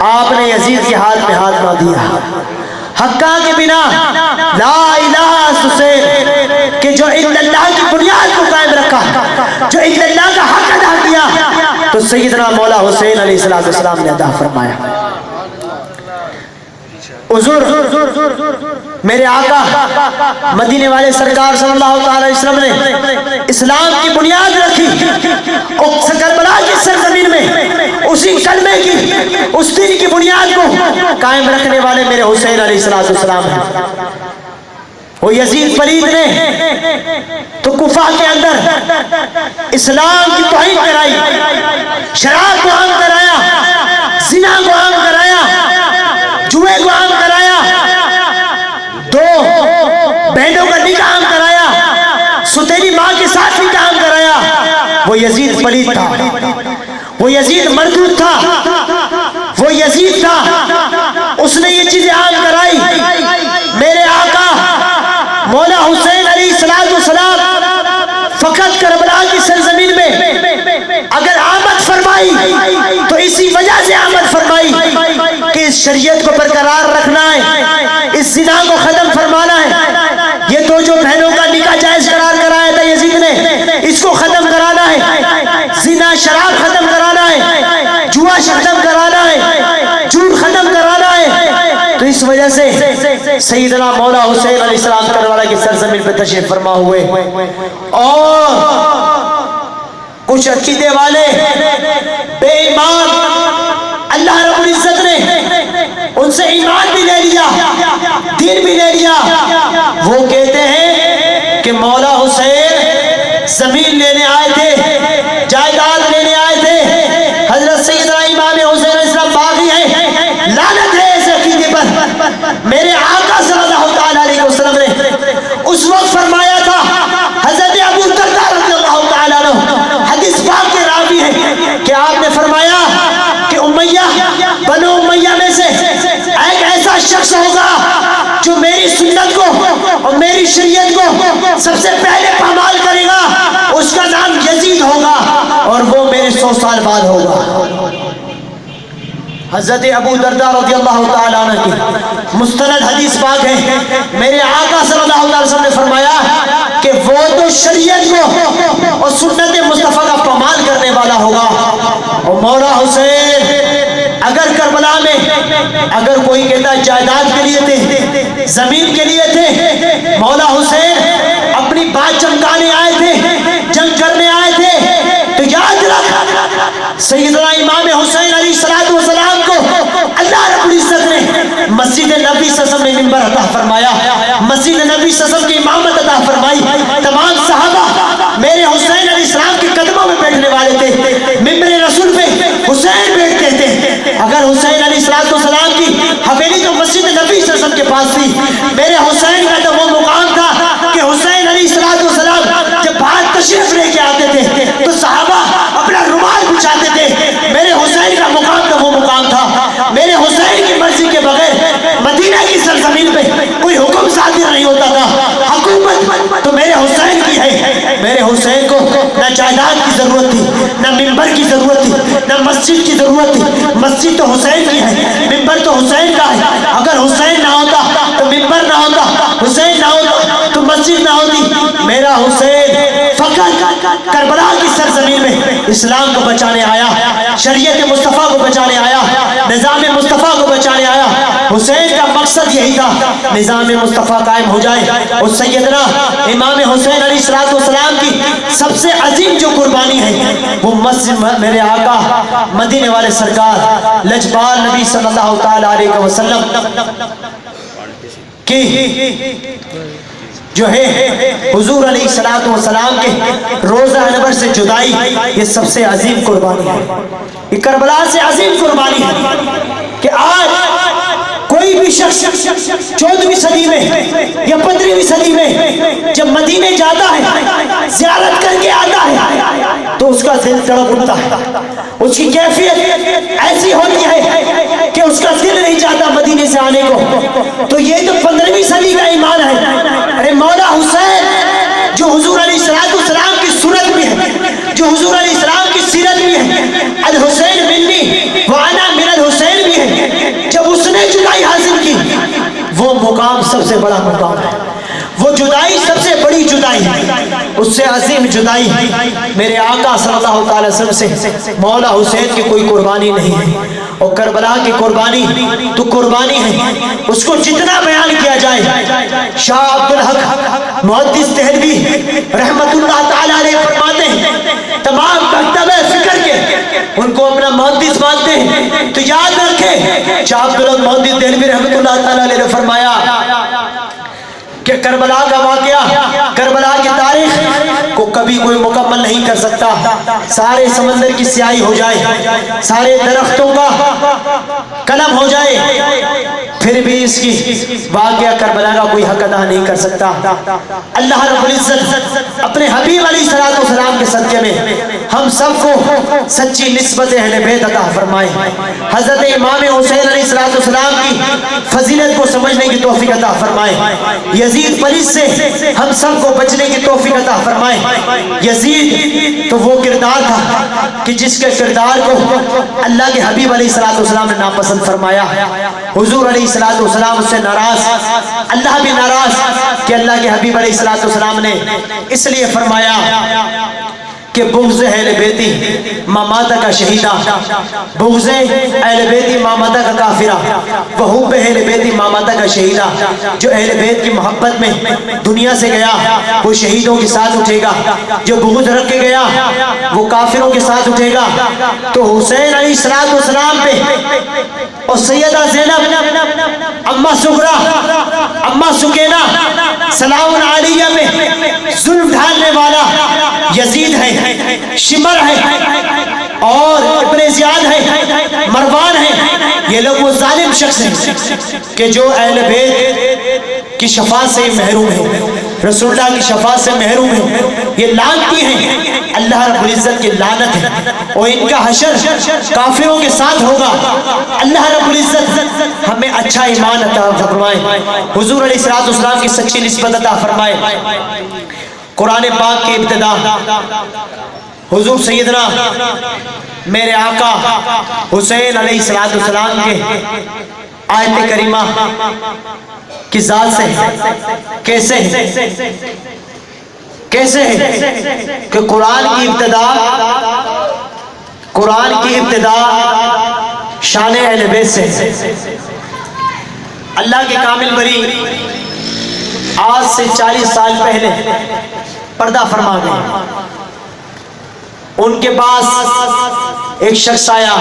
آپ نے یزید کے ہاتھ میں ہاتھ نہ دیا۔ حقہ کے بنا لا الہ حسین کہ جو الا اللہ کی بنیاد کو قائم رکھا، جو الا اللہ کا حق ادا کیا، تو سیدنا مولا حسین علیہ السلام نے ادا فرمایا۔ حضور میرے آقا مدینے والے سرکار صلی اللہ علیہ وسلم نے اسلام کی بنیاد رکھی، اور کربلا کی سرزمین میں اسی کلمے کی، اس دین کی بنیاد کو قائم رکھنے والے میرے حسین علیہ السلام ہیں۔ وہ یزید پلید نے تو کوفہ کے اندر اسلام کی توہین کرائی، شراب کو عام کرایا، زنا کو عام کرایا، جوئے کو عام کرایا، دو یزید پلید تھا، وہ یزید مردود تھا، وہ یزید تھا، اس نے یہ چیزیں عام کرائی۔ میرے آقا مولا حسین علیہ السلام فقط کربلا کی سرزمین میں اگر آمد فرمائی تو اسی وجہ سے آمد فرمائی کہ اس شریعت کو برقرار رکھنا ہے، اس زنا کو ختم فرمانا ہے۔ یہ دو جو بہنوں کا نکاح جائز قرار کرایا تھا یزید نے، اس کو ختم کرانا ہے، زنا شراب ختم کرانا ہے، جوا ختم کرانا ہے، جھوٹ ختم کرانا ہے۔ تو اس وجہ سے سیدنا مولا حسین علیہ السلام کربلا کی سرزمین پہ تشریف فرما ہوئے، اور کچھ عقیدے والے بے ایمان اللہ رب العزت نے ان سے ایمان بھی لے لیا، دین بھی لے لیا، وہ کہتے ہیں کہ مولا حسین زمین لینے آئے تھے، جائیداد لینے آئے تھے، حضرت سیدنا امام حسین علیہ السلام باغی ہیں، لعنت ہے ایسے عقیدے پر۔ میرے آقا صلی اللہ تعالیٰ علیہ وسلم نے اس وقت فرمایا تھا، حضرت ابو درداء رضی اللہ تعالیٰ عنہ حدیث پاک کے راوی ہیں کہ آپ نے فرمایا کہ امیہ بنو امیہ میں سے ایک ایسا شخص ہوگا جو میری سنت کو اور میری شریعت کو سب سے پہلے پامال کرے گا، اس کا نام یزید ہوگا اور وہ میرے 100 سال بعد ہوگا۔ حضرت ابو درداء رضی اللہ تعالیٰ عنہ کی مستند حدیث پاک ہے، میرے آقا صلی اللہ علیہ وسلم نے فرمایا کہ وہ تو شریعت کو اور سنت مصطفیٰ کا پامال کرنے والا ہوگا۔ اور مولا حسین اگر کربلا میں اگر کوئی کہتا ہے جائیداد کے لیے تھے، زمین کے لیے تھے، مولا حسین اپنی بات چمکانے آئے تھے، جنگ کرنے آئے تھے، تو یاد رکھ سیدنا امام حسین علیہ السلام کو اللہ رب العزت نے مسجد نبی صلی اللہ علیہ وسلم میں منبر عطا فرمایا، مسجد نبی صلی اللہ علیہ وسلم کی امامت عطا فرمائی، تمام صحابہ میرے حسین علیہ السلام کے قدموں میں بیٹھنے والے تھے، منبر رسول پہ حسین بیٹھتے تھے۔ اگر حسین علیہ السلام کی حویلی تو مسجد نبی صلی اللہ علیہ وسلم کے پاس تھی، میرے حسین کا تو وہ مقام تھا کہ حسین علیہ السلام جب باہر تشریف لے کے آتے تھے تو صحابہ اپنا رومال بچھاتے تھے، میرے حسین کا مقام تو وہ مقام تھا۔ میرے حسین کی مرضی کے بغیر مدینہ کی سرزمین پہ کوئی حکم صادر نہیں ہوتا تھا، حکومت تو میرے حسین کی ہے۔ میرے حسین کو نہ جائیداد کی ضرورت تھی، نہ منبر کی ضرورت تھی، نہ مسجد کی ضرورت تھی، مسجد تو حسین کی ہے، منبر تو حسین کا ہے۔ اگر حسین نہ ہوتا تو منبر نہ ہوتا، حسین نہ ہوتا تو مسجد نہ ہوتی۔ میرا حسین فقط کربلا کی سرزمین میں اسلام کو بچانے آیا، شریعت مصطفیٰ کو بچانے آیا، نظام مصطفیٰ کو بچانے آیا۔ حسین کا مقصد یہی تھا نظام مصطفیٰ قائم ہو جائے، اور سیدنا امام حسین علیہ السلام کی سب سے عظیم جو قربانی ہے وہ مسجد میرے آقا مدینے والے سرکار لجپال نبی صلی اللہ تعالیٰ علیہ وسلم کی جو ہے حضور علیہ السلام کے روزہ انور سے جدائی، یہ سب سے عظیم قربانی ہے، یہ کربلا سے عظیم قربانی ہے کہ آج کوئی بھی شخص 14ویں صدی میں یا 15ویں صدی میں جب مدینے جاتا ہے، زیارت کر کے آتا ہے تو اس کا دل تڑپ اٹھتا ہے، اس کی کیفیت ایسی ہوتی ہے کہ اس کا دل نہیں چاہتا مدینے سے آنے کو۔ تو یہ تو 15ویں صدی کا ایمان ہے۔ ارے مولا حسین جو حضور علیہ السلام کی سنت بھی ہے، جو حضور علیہ السلام کی سیرت بھی ہے، الحسین منی وانا من الحسین بھی ہے، جب اس نے جدائی حاصل کی وہ مقام سب سے بڑا مقام ہے، وہ جدائی سب سے بڑی جدائی ہے، اس سے عظیم جدائی میرے آقا صلی اللہ تعالی وسلم سے مولا حسین کی کوئی قربانی نہیں ہے۔ اور کربلا کی قربانی تو قربانی ہے، اس کو جتنا بیان کیا جائے۔ شاہ عبدالحق محدث دہلوی رحمت اللہ تعالی علیہ فرماتے ہیں، تمام مکتب فکر کے ان کو اپنا محدث مانتے ہیں، تو یاد رکھیں شاہ عبدالحق محدث دہلوی رحمت اللہ تعالی علیہ نے فرمایا کہ کربلا کا واقعہ، کربلا کی تاریخ کو کبھی کوئی مکمل نہیں کر سکتا. سارے سمندر کی سیاہی ہو جائے, سارے درختوں کا قلم ہو جائے, پھر بھی اس کی واقعہ کربلا کا کوئی حق ادا نہیں کر سکتا. اللہ رب العزت اپنے حبیب علیہ السلام کے صدقے میں ہم سب کو سچی نسبت اہل بیت عطا فرمائے. حضرت امام حسین علیہ السلام کی فضیلت کو سمجھنے کی توفیق عطا فرمائے. یزید پلیس سے ہم سب کو بچنے کی توفیق عطا فرمائے. یزید تو وہ کردار تھا کہ جس کے کردار کو اللہ کے حبیب علیہ السلام نے ناپسند فرمایا. حضور علیہ السلام اس سے ناراض, اللہ بھی ناراض کہ اللہ کے حبیب علیہ السلام نے اس لیے فرمایا کہ بغض اہل بیتی ماماتا کا شہیدہ, بغض اہل بیتی ماماتا کا کافرہ, وحب اہل بیتی ماماتا کا شہیدہ. جو اہل بیت کی محبت میں دنیا سے گیا وہ شہیدوں کے ساتھ اٹھے گا, جو بغض رکھ کے گیا وہ کافروں کے ساتھ اٹھے گا. تو حسین علیہ السلام پہ اور سیدہ زینب, اماں سغرا, اماں سکینہ سلام علیہ پہ ظلم ڈھالنے والا یزید ہے, شمر ہے, اور ابن زیاد ہے, مروان ہے. یہ لوگ وہ ظالم شخص ہیں کہ جو اہل بیت کی شفاعت سے محروم ہے, رسول اللہ کی شفاعت سے محروم ہے. یہ لعنتی ہیں, اللہ رب العزت کی لعنت ہے, اور ان کا حشر کافروں کے ساتھ ہوگا. اللہ رب العزت ہمیں اچھا ایمان عطا فرمائے, حضور علیہ السلام کی سچی نسبت عطا فرمائے. قرآن پاک کی ابتدا حضور سیدنا میرے آقا حسین علیہ السلام کے آیت کریمہ کی ذات سے کیسے ہے کہ قرآن کی ابتدا شان اہل بیت سے. اللہ کے کامل ولی آج سے 40 سال پہلے پردہ فرما گئے. ان کے پاس ایک شخص آیا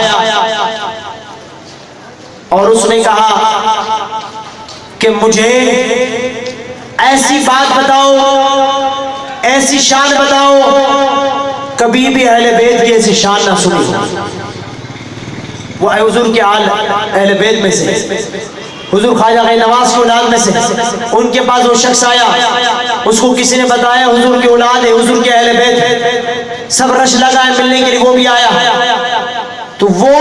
اور اس نے کہا کہ مجھے ایسی بات بتاؤ, ایسی شان بتاؤ, کبھی بھی اہل بیت کی ایسی شان نہ سنی. وہ حضور کے آل اہل بیت میں سے, حضور خواجہ غیر نواز کی اولاد میں سے, ان کے پاس وہ شخص آیا, اس کو کسی نے بتایا حضور کی اولاد ہے, حضور کے اہل بیت ہے, سب رش لگا ہے ملنے کے لیے, وہ بھی آیا. تو وہ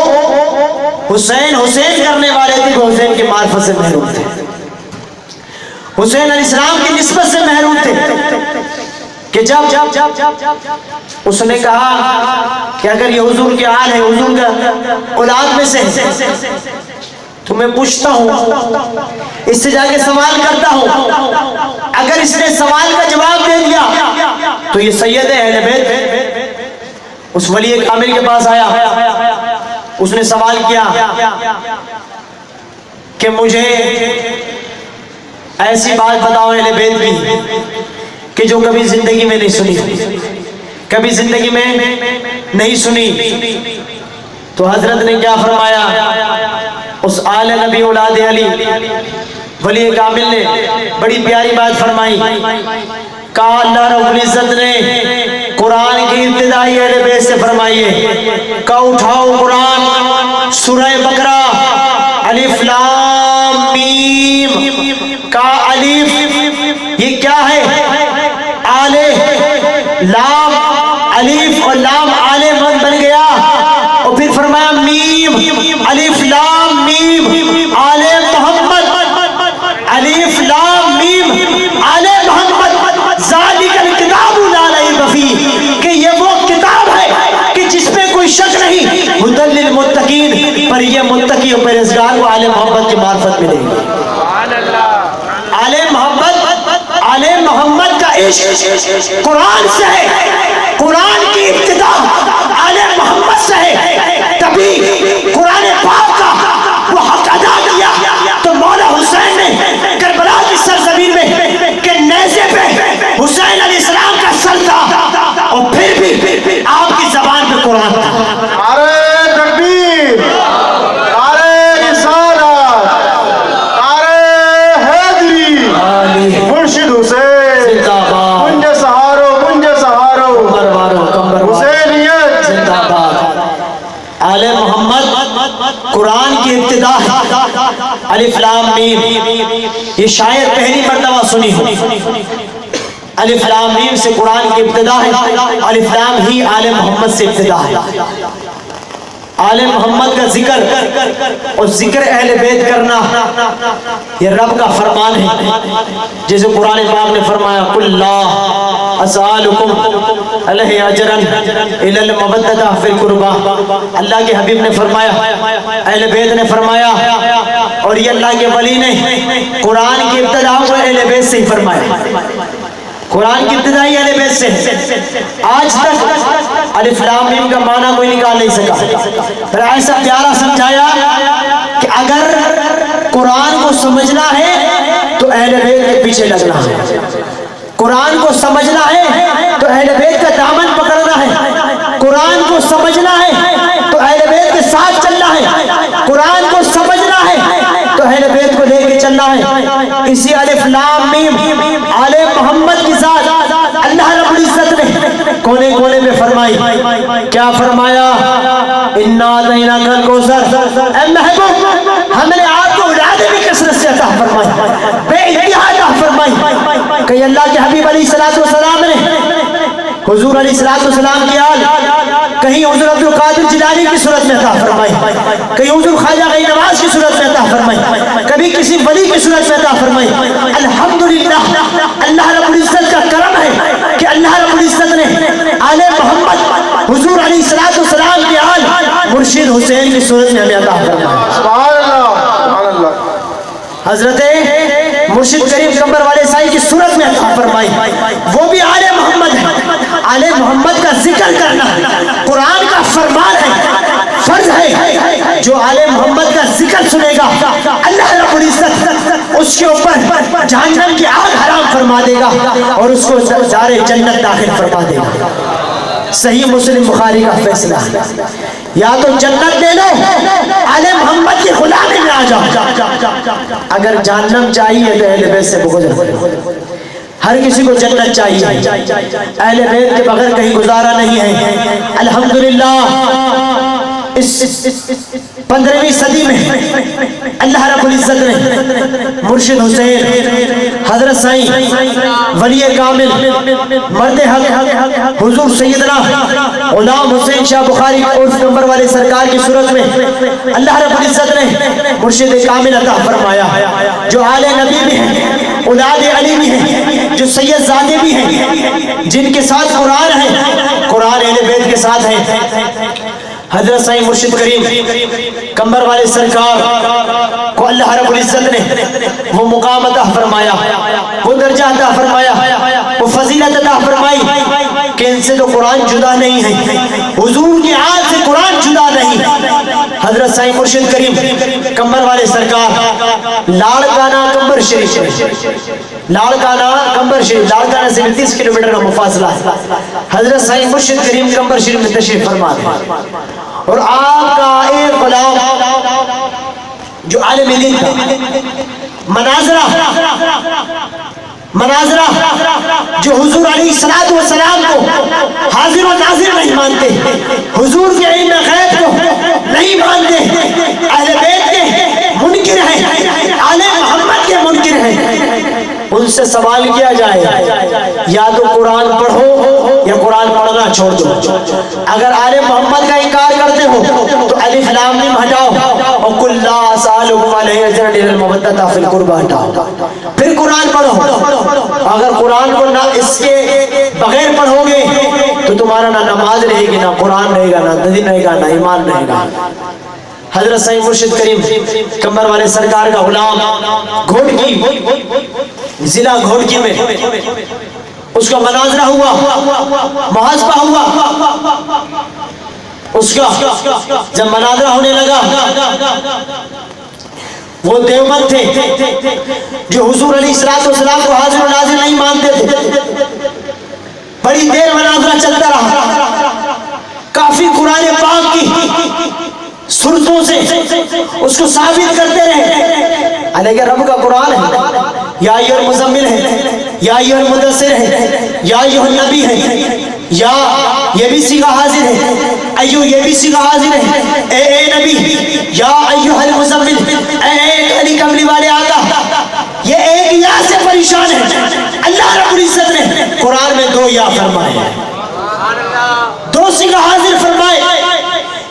حسین کرنے والے تھے, وہ حسین کے معرفت سے محروم تھے, حسین علیہ السلام کی نسبت سے محروم تھے. کہ جب اس نے کہا کہ اگر یہ حضور کے آل ہے, حضور کا اولاد میں سے, تو میں پوچھتا ہوں, اس سے جا کے سوال کرتا ہوں, اگر اس نے سوال کا جواب دے دیا تو یہ سید اہل بیت. اس ولی کامل کے پاس آیا, اس نے سوال کیا کہ مجھے ایسی بات بتاؤ اہل بیت کی کہ جو کبھی زندگی میں نہیں سنی, کبھی زندگی میں نہیں سنی. تو حضرت نے کیا فرمایا, اس آل نبی اولاد علی ولی کامل نے بڑی پیاری بات فرمائی. کہا اللہ رب العزت نے قرآن کی ابتدائی اہل بیت سے فرمائیے, کہا اٹھاؤ قرآن سورہ بقرہ, الف لام میم. کہا الف یہ کیا ہے, آلے لام, الف اور لام آلے مد بن گیا. اور پھر فرمایا میم, الف لام میم آلے محمد, الف لام میم آلے محمد, ذالک الکتاب لا ریب فیہ, کہ یہ وہ کتاب ہے کہ جس میں کوئی شک نہیں, ھدی للمتقین, پر یہ متقی و پرہیزگار کو آل محمد کی معرفت ملے گی. آل محمد کا عشق قرآن سے ہے, قرآن کی ابتدا آل محمد سے ہے, تبھی قرآن پاک کا وہ حق ادا کیا. تو مولا حسین نے کربلا کی سرزمین میں کہ نیزے پہ حسین علیہ السلام کا سر تھا, اور پھر بھی آپ کی زبان پہ قرآن تھا. نعرہ تکبیر, نعرہ رسالت, نعرہ حیدری, مرشد حسین, منج سہارو, منج سہارو. آل محمد قرآن کی ابتدا ہے، الف لام میم، یہ شاید پہلی مرتبہ سنی ہو، الف لام میم سے قرآن کی ابتدا ہے، الف لام ہی آل محمد سے ابتدا ہے۔ آل محمد کا ذکر اور ذکر اہل بیت کرنا یہ رب کا فرمان ہے، جیسے قرآن پاک نے فرمایا قُلْ لَا أَسْأَلُكُمْ عَلَيْهِ أَجْرًا إِلَّا الْمَوَدَّةَ فِي الْقُرْبَى، اللہ کے حبیب نے فرمایا، اہل بیت نے فرمایا، اور یہ اللہ کے ولی نے قرآن کی ابتدا کو اہل بیت سے ہی فرمایا، قرآن کی ابتدائی اہل بیت سے۔ آج تک الف لام میم کا معنی کوئی نکال نہیں سکا، پھر ایسا پیارا سمجھایا کہ اگر قرآن کو سمجھنا ہے تو اہل بیت کے پیچھے لگنا ہے، قرآن کو سمجھنا ہے تو اہل بیت کا دامن پکڑنا ہے، قرآن کو سمجھنا ہے تو اہل بیت کے ساتھ چلنا ہے، قرآن کو سمجھنا ہے تو اہل بیت کو لے کے چلنا ہے۔ اسی الف لام میم آل محمد کی ذات اللہ رب العزت نے کونے کونے میں فرمائی، کیا فرمایا؟ اِنَّا أَعْطَيْنَاكَ الْكَوْثَرَ، اے محبوب ہم نے آپ کو اولادیں بھی کثرت سے عطا فرمائی، بے انتہا عطا فرمائی، کہ اللہ کے حبیب علیہ السلام نے حضور علیہ السلام کی آل کہیں حضور عبد القادر جیلانی کی صورت میں عطا فرمائی، کہیں حضور خواجہ غنی نواز کی صورت میں عطا فرمائی، کبھی کسی ولی کی صورت میں عطا فرمائی۔ الحمدللہ اللہ رب العزت کا کرم ہے کہ اللہ رب العزت نے آل محمد حضور علیہ السلام کی آل مرشد حسین کی صورت میں ہمیں عطا فرمائی۔ سبحان اللہ، سبحان اللہ۔ حضرت مرشد کریم کمبر والے سائی کی صورت میں عطا فرمائی، وہ بھی آل محمد ہے۔ آل محمد کا ذکر کرنا قرآن کا فرمان ہے، فرض ہے، جو آل محمد کا ذکر سنے گا اللہ رب العزت اس کے اوپر جہنم کی آگ حرام فرما دے گا اور اس کو دار جنت داخل فرما دے گا۔ صحیح مسلم بخاری کا فیصلہ ہے، یا تو جنت لے لو آل محمد کی غلامی میں آ جاؤ، اگر جہنم چاہیے تو اہل بیت سے بغض رکھو۔ ہر کسی کو جنت چاہیے، اہل بیت کے بغیر کہیں گزارا نہیں ہے۔ الحمدللہ اس 15ویں صدی میں اللہ رب العزت نے مرشد حسین حضرت سائیں ولی کامل مرد حق حضور سیدنا غلام حسین شاہ بخاری عرف کمبر والے سرکار کی صورت میں اللہ رب العزت نے مرشد کامل عطا فرمایا، جو آل نبی بھی ہیں، اولاد علی بھی ہیں، جو سید زادے بھی ہیں، جن کے ساتھ قرآن ہے، قرآن اہل بیت کے ساتھ ہے۔ حضرت سائیں مرشد کریم کمبر والے سرکار کو اللہ رب العزت نے وہ مقام عطا فرمایا، وہ درجہ عطا فرمایا، وہ فضیلت عطا فرمائی کہ ان سے تو قرآن جدا نہیں ہے، حضور کی آل سے قرآن جدا نہیں۔ حضرت سائیں مرشد کریم کمبر والے سرکار لاڑکانہ کمبر شریف، لاڑکانہ کمبر شریف، لاڑکانہ سے 30 کلومیٹر کا مفاصلہ ہے، حضرت سائیں مرشد کریم کمبر شریف میں تشریف فرما ہے، اور آپ کا ایک غلام جو عالم دین تھا، مناظرہ جو حضور علیہ السلام کو حاضر و ناظر نہیں مانتے، حضور کے علم غیب کو نہیں مانتے، اہل بیت کے منکر ہیں، آل محمد کے منکر ہیں، ان سے سوال کیا جائے یا تو قرآن پڑھو یا قرآن پڑھنا چھوڑ دو۔ اگر آل محمد کا انکار کرتے ہو تو الف لام میم ہٹاؤ اور قل لا اسألکم علیہ اجرا الا المودۃ فی القربى ہٹاؤ، پھر قرآن پڑھو۔ اگر قرآن کو نہ اس کے بغیر پڑھو گے تو تمہارا نہ نماز رہے گی، نہ قرآن رہے گا، نہ دین رہے گا، نہ ایمان رہے گا۔ حضرت سائیں مرشد کریم کمبر والے سرکار کا غلام گھوڑکی ضلع گھوڑکی میں اس کا مناظرہ ہوا، محاسبہ ہوا، اس کا جب مناظرہ ہونے لگا، وہ دیوبند تھے جو حضور علیہ السلام کو حاضر و ناظر نہیں مانتے تھے، بڑی دیر مناظرہ چلتا رہا، کافی قرآن پاک کی صورتوں سے اس کو ثابت کرتے رہے، علیہ رب کا قرآن ہے، یا ایھا المزمل ہے، یا ایھا المدثر ہے، یا ایھا النبی ہے، یا یہ بھی سیغہ حاضر ہے، ایو یہ بھی سیگا حاضر ہے، اے نبی یا ایوہ المزمل، اے علی کملی والے آقا، یہ ایک یا سے پریشان ہے۔ اللہ رب العزت نے قرآن میں 2 یا فرمائے ہیں، 2 سیگا حاضر فرمائے،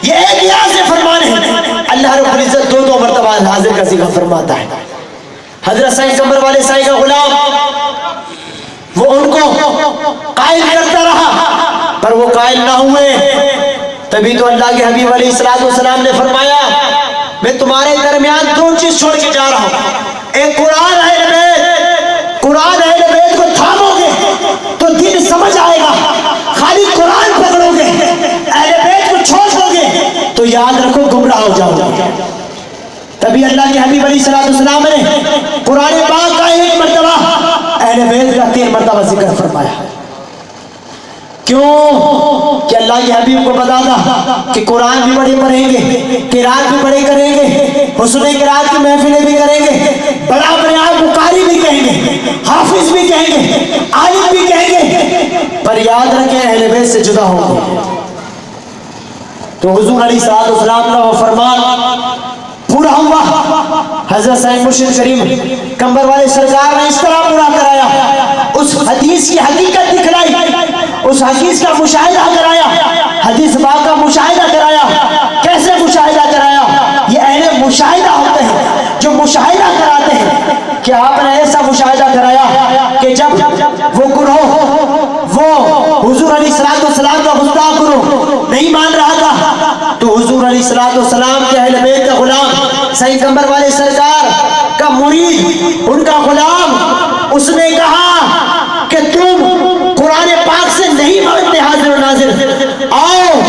یہ ایک یا سے فرمانے ہیں۔ اللہ رب العزت 2 مرتبہ حاضر کا سیگا فرماتا ہے۔ حضرت سائیں کمبر والے سائیں کا غلام، وہ ان کو قائل کرتا رہا پر وہ قائل نہ ہوئے۔ تبھی تو اللہ کے حبیب علیہ السلام نے فرمایا میں تمہارے درمیان 2 چیز چھوڑ کے جا رہا ہوں، ایک قرآن اہل بیت، قرآن اہل بیت کو تھامو گے تو دین سمجھ آئے گا، خالی قرآن پکڑو گے اہل بیت کو چھوڑ دو گے تو یاد رکھو گمراہ ہو جاؤ گے۔ تبھی اللہ کے حبیب علیہ السلام نے قرآن پاک کا 1 مرتبہ اہل بیت کا 3 مرتبہ ذکر فرمایا۔ کیوں کہ اللہ کے حبیب کو پتا تھا کہ قرآن بھی بڑے پڑھیں گے، قرات بھی بڑے کریں گے، حسن قرات کی محفلیں بھی کریں گے، بڑا اپنے آپ کو قاری بھی کہیں گے، حافظ بھی کہیں گے، عالم بھی کہیں گے، پر یاد رکھیں اہل بیت سے جدا ہوں گے۔ تو حضور علیہ السلام کا وہ فرمان پورا ہوا۔ حضرت سائیں مرشد کریم کمبر والے سرکار نے اس طرح پورا کرایا، اس حدیث کی حقیقت دکھلائی، اس حدیث کا مشاہدہ کرایا، حدیث پاک کا مشاہدہ کرایا۔ کیسے مشاہدہ کرایا؟ یہ اہل مشاہدہ ہوتے ہیں جو مشاہدہ کراتے ہیں کہ آپ نے ایسا مشاہدہ کرایا کہ جب وہ گروہ وہ حضور علیہ السلام کا گستاخ گروہ نہیں مان رہا تھا تو حضور علیہ السلام کے اہل بیت کا غلام سائیں کمبر والے سرکار کا مرید، ان کا غلام، اس نے کہا کہ تم قرآن پاک سے نہیں مانتے حاضر و ناظر، آؤ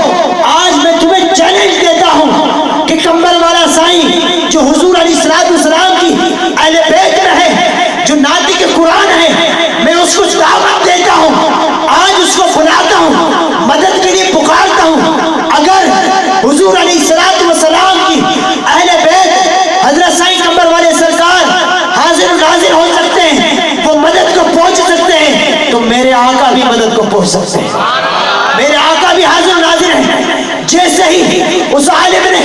آج میں تمہیں چیلنج دیتا ہوں کہ کمبر والا سائیں جو حضور علیہ السلام کی اہل بیت میں ہے، جو ناطق قرآن ہے، میں اس کو دعوت دیتا ہوں، آج اس کو بلاتا ہوں، مدد کے لیے پکارتا ہوں۔ اگر حضور علیہ السلام کی اہل بیت حضرت سائیں کمبر والے سرکار حاضر و ناظر ہو سکتے ہیں، وہ مدد کو پہنچ سکتے ہیں، تو میرے آقا بھی مدد کو پہنچ سکتے ہیں، میرے آقا بھی حاضر و ناظر ہیں۔ جیسے ہی اس عالم نے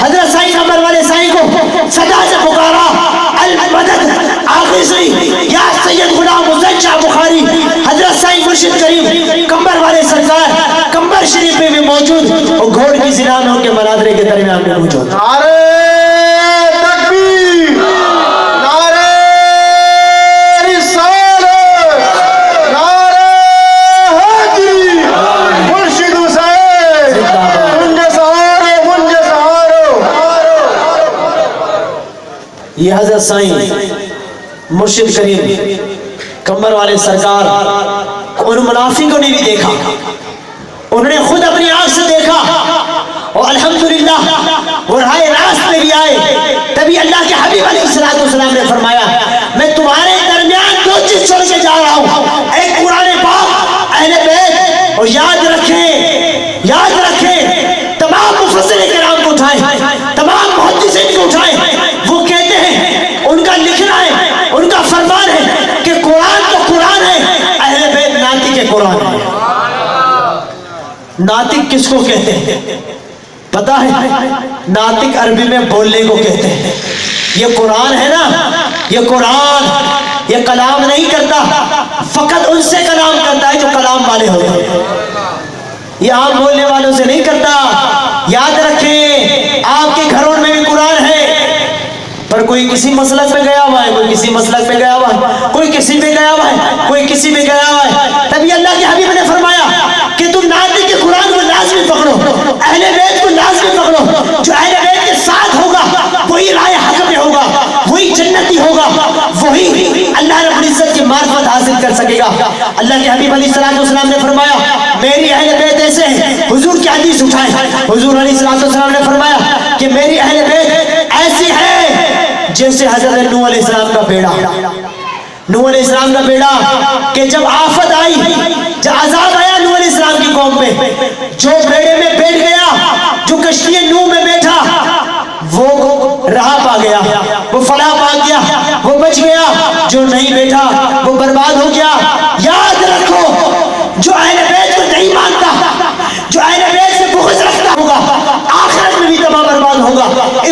حضرت سائیں کمبر والے سائیں کو صدا سے پکارا، المدد، آخری سنی یا سید غلام حسین شاہ بخاری حضرت سائیں مرشد کریم کمبر والے سرکار کمبر شریف میں بھی موجود، اور گھوڑ کی زنا میں ان کے مناظرے کے درمیان میں موجود۔ نعرہ تکبیر، نعرہ رسالت، نعرہ حیدری، مرشد حسین، منج سہارو، منج سہارو۔ یہ حضرت سائیں مرشد کریم کمبر والے سرکار ان منافقوں کو نہیں بھی دیکھا، انہوں نے خود اپنی آنکھ سے دیکھا، اور الحمدللہ وہ راہ راست میں بھی آئے۔ تبھی اللہ کے حبیب علیہ السلام نے فرمایا میں تمہارے درمیان 2 چیز چھوڑ کے جا رہا ہوں، ایک قرآن پاک، اہل بیت، اور یاد رکھیں تمام مفسرین کرام کو اٹھائیں، تمام محدثین کو اٹھائیں، وہ کہتے ہیں ان کا لکھنا ہے، ان کا فرمان ہے کہ قرآن تو قرآن ہے، اہل بیت ناطق قرآن ہے۔ ناطق کس کو کہتے ہیں پتا ہے؟ ناطق عربی میں بولنے کو کہتے ہیں۔ یہ قرآن ہے نا، یہ قرآن یہ کلام نہیں کرتا، فقط ان سے کلام کرتا ہے جو کلام والے ہوتے ہیں، یہ عام بولنے والوں سے نہیں کرتا۔ یاد رکھیں آپ کے گھروں میں بھی قرآن ہے، پر کوئی کسی مسلک میں گیا ہوا ہے، کوئی کسی مسلک میں گیا ہوا ہے، کوئی کسی میں گیا ہوا ہے، کوئی کسی میں گیا ہوا ہے۔ تبھی اللہ کے حبیب نے فرمایا کہ تم ناطق کے قرآن کو لازمی پکڑو، اہل بیت کو لازمی پکڑو، جو اہل بیت کے ساتھ ہوگا وہی رائے حق میں ہوگا، وہی جنتی ہوگا، وہی اللہ رب العزت کی معرفت حاصل کر سکے گا۔ اللہ کے حبیب علیہ السلام نے فرمایا میری اہل بیت ایسے ہیں، حضور کی حدیث اٹھائیں، حضور علیہ السلام نے فرمایا کہ میری اہل بیت ایسی ہے جیسے حضرت نوح علیہ السلام کا بیڑا، نوح علیہ السلام کا بیڑا کہ جب آفت آئی، جب عذاب آیا نوح علیہ السلام کی قوم پہ، جو بیڑے میں بیٹھ گیا، جو کشتی نوح میں بیٹھا، وہ راہ پا گیا، وہ فلاح پا گیا، وہ بچ گیا، جو نہیں بیٹھا وہ برباد ہو گیا۔ یاد رکھو جو اہل بیت کو نہیں مانتا، جو اہل بیت سے بغض رکھتا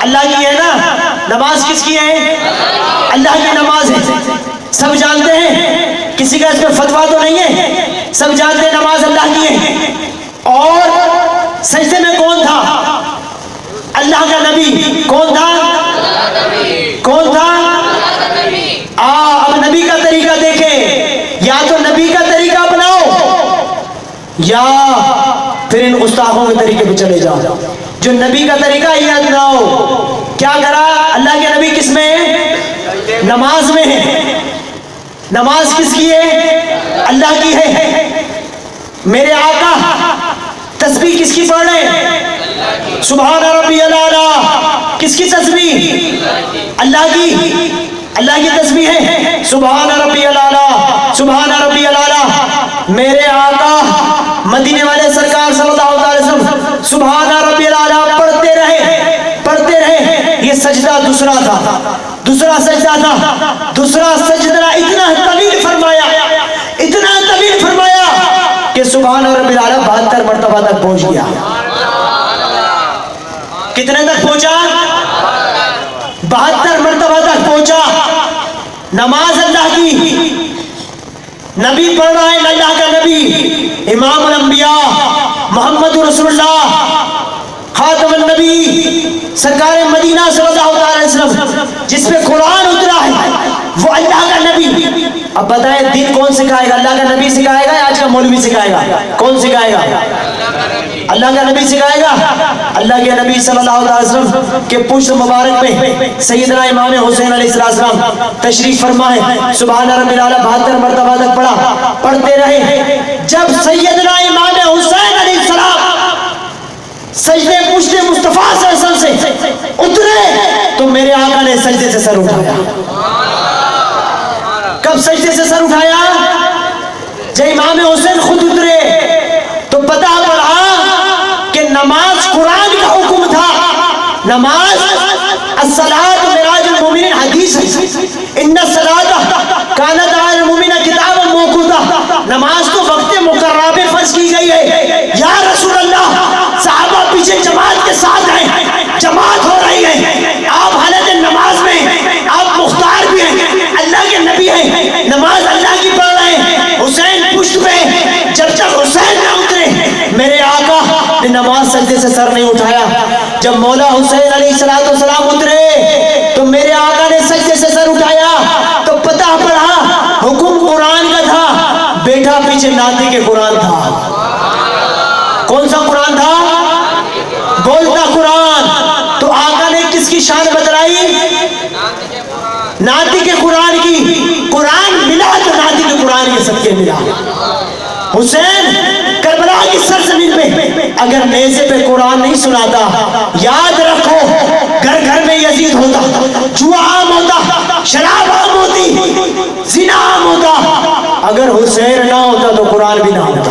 اللہ کی ہے نا؟ نماز کس کی ہے؟ اللہ کی نماز ہے، سب جانتے ہیں، کسی کا اس پہ فتویٰ تو نہیں ہے، سب جانتے ہیں نماز اللہ کی ہے۔ اور سجدے میں کون تھا؟ اللہ کا نبی۔ کون تھا؟ کون تھا؟ اب نبی کا طریقہ دیکھیں، یا تو نبی کا طریقہ اپناؤ یا پھر ان گستاخوں کے طریقے پہ چلے جاؤ۔ جو نبی کا طریقہ یہ اپناؤ۔ کیا کرا اللہ کے نبی؟ کس میں ہے؟ نماز میں ہے۔ نماز کس کی ہے؟ اللہ کی ہے۔ میرے آقا تسبیح کس کی پڑھ رہے ہیں؟ سبحان ربی الاعلیٰ۔ کس کی تسبیح؟ اللہ کی۔ اللہ کی تسبیح ہے سبحان ربی الاعلیٰ، سبحان ربی الاعلیٰ۔ میرے آقا مدینے والے سرکار صلی اللہ علیہ وسلم سبحان ربی الاعلیٰ پڑھتے رہے۔ یہ سجدہ دوسرا تھا، دوسرا سجدہ تھا۔ دوسرا سجدہ اتنا طویل فرمایا، اتنا طویل فرمایا کہ سبحان ربی الاعلیٰ 72 مرتبہ تک پہنچ گیا۔ کتنے تک پہنچا؟ 72 مرتبہ تک پہنچا۔ نماز اللہ کی، نبی پڑھ رہا ہے، اللہ کا نبی امام الانبیاء محمد رسول اللہ خاتم النبی سرکار مدینہ صلی اللہ علیہ وسلم جس پہ قرآن اترا ہے، وہ اللہ کا نبی۔ اب بتائیں دین کون سکھائے گا؟ اللہ کا نبی سکھائے گا یا آج کا مولوی سکھائے گا؟ کون سکھائے گا؟ اللہ کا نبی سکھائے گا۔ اللہ کے نبی صلی اللہ علیہ وسلم کے پشت مبارک میں سیدنا امام حسین علیہ السلام تشریف فرما ہے۔ سبحان ربی الاعلیٰ 72 مرتبہ تک پڑھا، پڑھتے رہے۔ جب سیدنا امام حسین علیہ السلام سجدے پشت مصطفیٰ صلی اللہ علیہ وسلم سے اترے تو میرے آقا نے سجدے سے سر اٹھایا۔ کب سجدے سے سر اٹھایا؟ جب امام حسین خود اترے تو پتہ پڑا کہ نماز قرآن کا حکم تھا۔ نماز الصلاۃ معراج المومنین حدیث ہے، ان الصلاۃ کانت علی المومنین کتابا موقوتا۔ نماز تو وقت مقررہ پہ فرض کی گئی ہے۔ یا رسول اللہ، صحابہ پیچھے جماعت کے ساتھ ہیں، جماعت ہو رہی ہے، آپ حالت نماز میں، آپ مختار بھی ہیں، اللہ کے نبی ہیں، نماز اللہ کی پڑھ رہے ہیں، حسین پشت پہ۔ جب تک حسین نہ اترے میرے آقا نے نماز سجدے سے سر نہیں اٹھایا۔ جب مولا حسین علیہ السلام اترے تو میرے آقا نے سجدے سے سر اٹھایا تو پتہ پڑا حکم قرآن کا تھا، بیٹھا پیچھے ناطق کے قرآن تھا۔ کون سا قرآن تھا؟ بولتا قرآن۔ تو آقا نے کس کی شان بتلائی؟ ناطق قرآن کی۔ قرآن ملا تو ناطق قرآن کے صدقے ملا۔ حسین کربلا کی سرزمین پہ اگر نیزے پہ قرآن نہیں سناتا، یاد رکھو گھر گھر میں یزید ہوتا، جوا عام ہوتا، شراب عام ہوتی، زنا عام ہوتا۔ اگر حسین نہ ہوتا تو قرآن بھی نہ ہوتا۔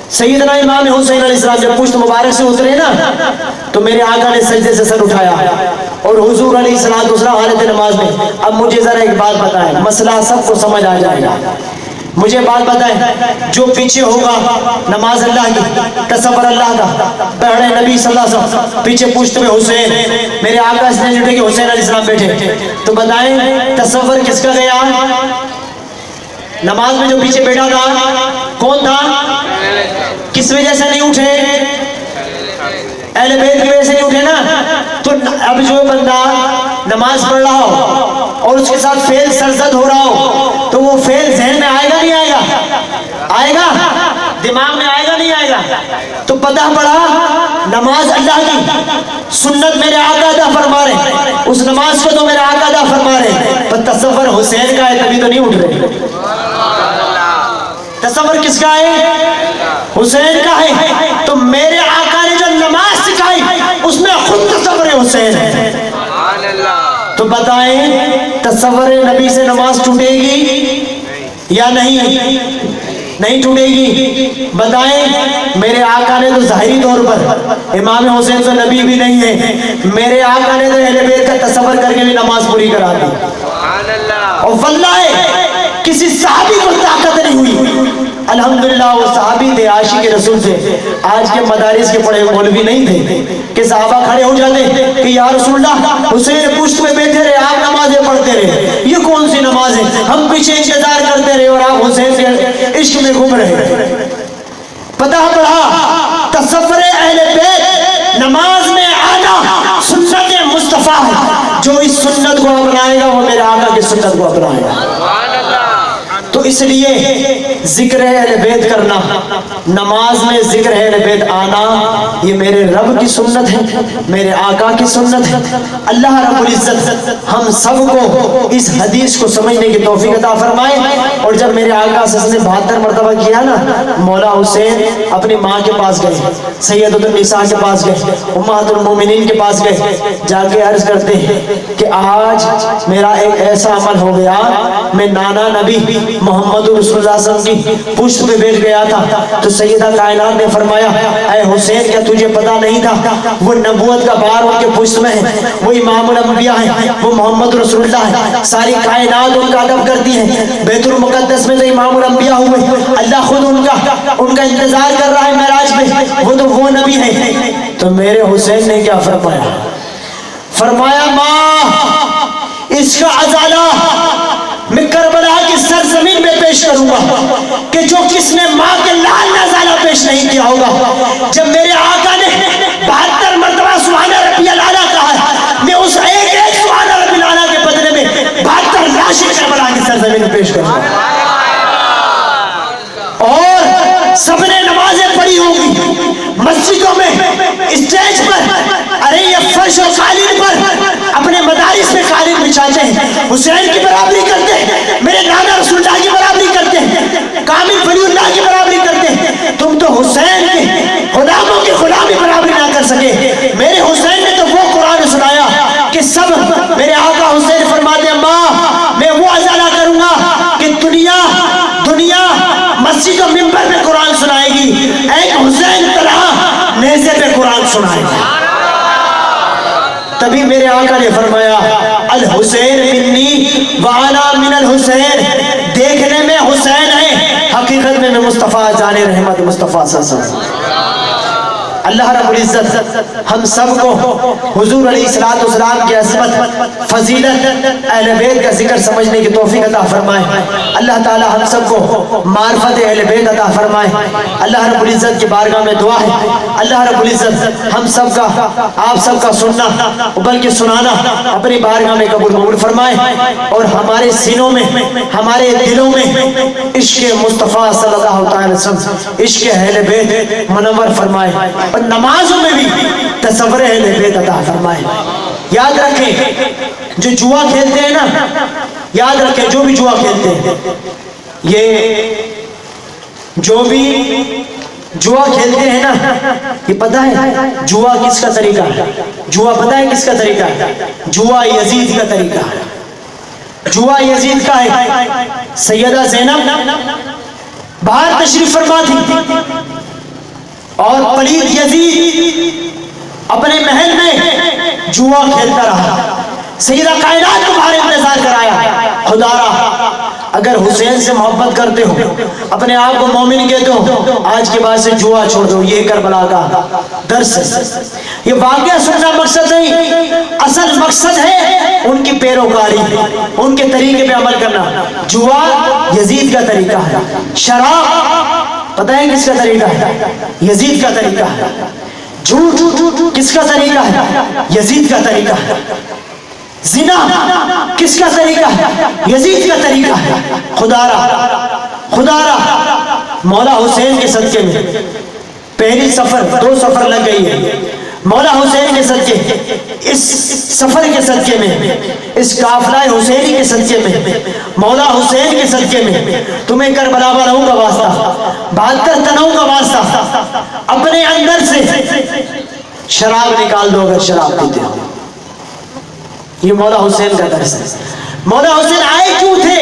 سیدنا امام حسین علیہ السلام جب پشت مبارک سے اترے نا تو میرے آقا نے سجدے سے سر اٹھایا اور حضور علیہ السلام حالت نماز میں۔ اب مجھے ذرا ایک بات بتائیں، مسئلہ سب کو سمجھ آ جائے گا۔ مجھے بات بتائیں، جو پیچھے ہوگا نماز اللہ کی، تصور اللہ کا، پہلے نبی صلی اللہ علیہ وسلم، پیچھے پشت میں حسین، میرے آقا اس نے جھٹے کہ حسین علیہ السلام بیٹھے، تو بتائیں تصور کس کا گیا؟ نماز میں جو پیچھے بیٹھا تھا کون تھا؟ کس وجہ سے نہیں اٹھے؟ اہل بیت کی وجہ سے نہیں اٹھے نا۔ تو اب جو بندہ نماز پڑھ رہا ہو اور اس کے ساتھ فعل سرزد ہو رہا ہو تو وہ فعل ذہن میں آئے گا نہیں آئے گا؟ آئے گا، دماغ میں آئے گا نہیں آئے گا؟ تو پتہ پڑا نماز اللہ کی، سنت میرے آقا ادا فرما رہے، اس نماز کو تو میرے آقا ادا فرما رہے، پر تصور حسین کا ہے تبھی تو نہیں اٹھ رہے۔ تصور کس کا ہے؟ حسین کا ہے۔ تو میرے آقا نے جو نماز سکھائی اس میں خود تصور حسین ہے۔ تو بتائیں تصور نبی سے نماز ٹوٹے گی یا نہیں؟ نہیں ٹوٹے گی۔ بتائیں میرے آقا نے تو ظاہری طور پر، امام حسین تو نبی بھی نہیں ہے، میرے آقا نے تو اہل بیت کا تصور کر کے بھی نماز پوری کرا دی۔ اور واللہ کسی صحابی کو طاقت نہیں ہوئی. الحمدللہ وہ صحابی تھے, عاشق رسول تھے. آج کے مدارس کے پڑھے مولوی نہیں تھے کہ صحابہ کھڑے ہو جاتے کہ یا رسول اللہ حسین پشت میں بیٹھے رہے, آپ نمازیں پڑھتے رہے, یہ کون سی نماز ہے, ہم پیچھے انتظار کرتے رہے اور آپ حسین کے عشق میں گھوم رہے. پتہ پڑا تصور اہل بیت نماز میں آنا سنت مصطفیٰ ہے. جو اس سنت کو اپنائے گا وہ میرے آقا کی سنت کو اپنائے گا. تو اس لیے ذکر اہل بیت کرنا, نماز میں ذکر اہل بیت آنا, یہ میرے رب کی سنت ہے, میرے آقا کی سنت ہے. اللہ رب العزت ہم سب کو اس حدیث کو سمجھنے کی توفیق عطا فرمائے. اور جب میرے آقا صلی اللہ علیہ وسلم نے 72 مرتبہ کیا نا, مولا حسین اپنی ماں کے پاس گئے, سیدۃ النساء کے پاس گئے, امہات المومنین کے پاس گئے, جا کے عرض کرتے ہیں کہ آج میرا ایک ایسا عمل ہو گیا, میں نانا نبی محمد رسول اللہ صلی اللہ علیہ وسلم کی پشت میں بیٹھ گیا تھا. تو سیدہ کائنات نے فرمایا اے حسین کیا تجھے پتا نہیں تھا وہ نبوت کا بار ان کے پشت میں ہے, وہ امام الانبیاء ہیں, وہ محمد رسول اللہ ہے, ساری کائنات ان کا ادب کرتی ہے. بیت المقدس میں تو امام الانبیاء ہوئے, اللہ خود ان کا انتظار کر رہا ہے معراج میں, وہ تو وہ نبی ہے. تو میرے حسین نے کیا فرمایا, فرمایا ماں اس کا ازالہ میں کربلا کی سرزمین میں پیش کروں گا کہ جو کس نے ماں کے لال نازالہ پیش نہیں کیا ہوگا. جب میرے آقا نے 72 مرتبہ سبحان ربی الاعلیٰ کہا ہے, میں اس ایک سبحان ربی الاعلیٰ کے بدلے میں 72 لاشیں کربلا کی سرزمین میں پیش کروں گا. اور سب نے نمازیں پڑھی ہوں گی مسجدوں میں, اسٹیج پر, ارے یہ فرش و قالین پر اپنے مدارس میں قالین بچھاتے ہیں, حسین کی برابری کرتے ہیں, میرے نانا رسول اللہ کی برابری کرتے ہیں, کامل ولی اللہ کی برابری کرتے ہیں. تم تو حسین کے غلاموں کی غلامی برابری نہ کر سکے. میرے حسین نے تو وہ قرآن سنایا کہ سب میرے آقا حسین فرماتے ہیں ماں میں وہ ازالہ کروں گا کہ دنیا مسجد و منبر میں قرآن سنائے گی, ایک حسین طرح نیزے پہ قرآن سنائے گی. تبھی میرے آقا نے فرمایا الحسین منی وانا من الحسین, دیکھنے میں حسین ہے, حقیقت میں مصطفیٰ جان رحمت مصطفیٰ صلی اللہ علیہ وسلم. اللہ رب العزت ہم سب کو حضور علیہ السلام کی عظمت فضیلت اہل بیت کا ذکر سمجھنے کی توفیق عطا فرمائے. اللہ تعالی ہم سب کو معرفت اہل بیت عطا فرمائے. اللہ رب العزت کی بارگاہ میں دعا ہے اللہ رب العزت ہم سب کا آپ سب کا سننا بلکہ سنانا اپنی بارگاہ میں قبول مقبول فرمائے, اور ہمارے سینوں میں ہمارے دلوں میں عشق مصطفیٰ صلی اللہ علیہ وسلم عشق اہل بیت منور فرمائے, اور نمازوں میں بھی تصور اہل بیت عطا فرمائے. یاد رکھیں جو جوا کھیلتے ہیں نا, یاد رکھیں جو بھی جوا کھیلتے ہیں, یہ جو بھی جوا کھیلتے ہیں نا, یہ پتہ ہے جوا کس کا طریقہ ہے, جوا پتہ ہے کس کا طریقہ ہے, جوا یزید کا طریقہ ہے. جوا یزید کا ہے. سیدہ زینب باہر تشریف فرما تھی اور پلید یزید اپنے محل میں جوا کھیلتا رہا. سیدہ کائنات کو باہر انتظار کرایا, خدا اگر حسین سے محبت کرتے ہو, اپنے آپ کو مومن کہتے ہو, آج کے بعد سے جوا چھوڑ دو. یہ کربلا کا درس ہے. یہ واقعہ سننا مقصد نہیں, اصل مقصد ہے ان کی پیروکاری, ان کے طریقے پہ عمل کرنا. جوا یزید کا طریقہ ہے, شراب پتہ ہے کس کا طریقہ ہے, یزید کا طریقہ ہے. جھوٹ کس کا طریقہ ہے, یزید کا طریقہ ہے. زنا کس کا طریقہ ہے, یزید کا طریقہ ہے. خدا را مولا حسین کے صدقے میں پہلی سفر 2 سفر لگ گئی ہے. مولا حسین کے صدقے, اس سفر کے صدقے میں, اس قافلہ حسینی کے صدقے میں, مولا حسین کے صدقے میں تمہیں کربلا والوں کا واسطہ, 72 تنوں کا واسطہ, اپنے اندر سے شراب نکال دو اگر شراب پیتے ہو. یہ مولا حسین کا درس ہے. مولا حسین آئے کیوں تھے,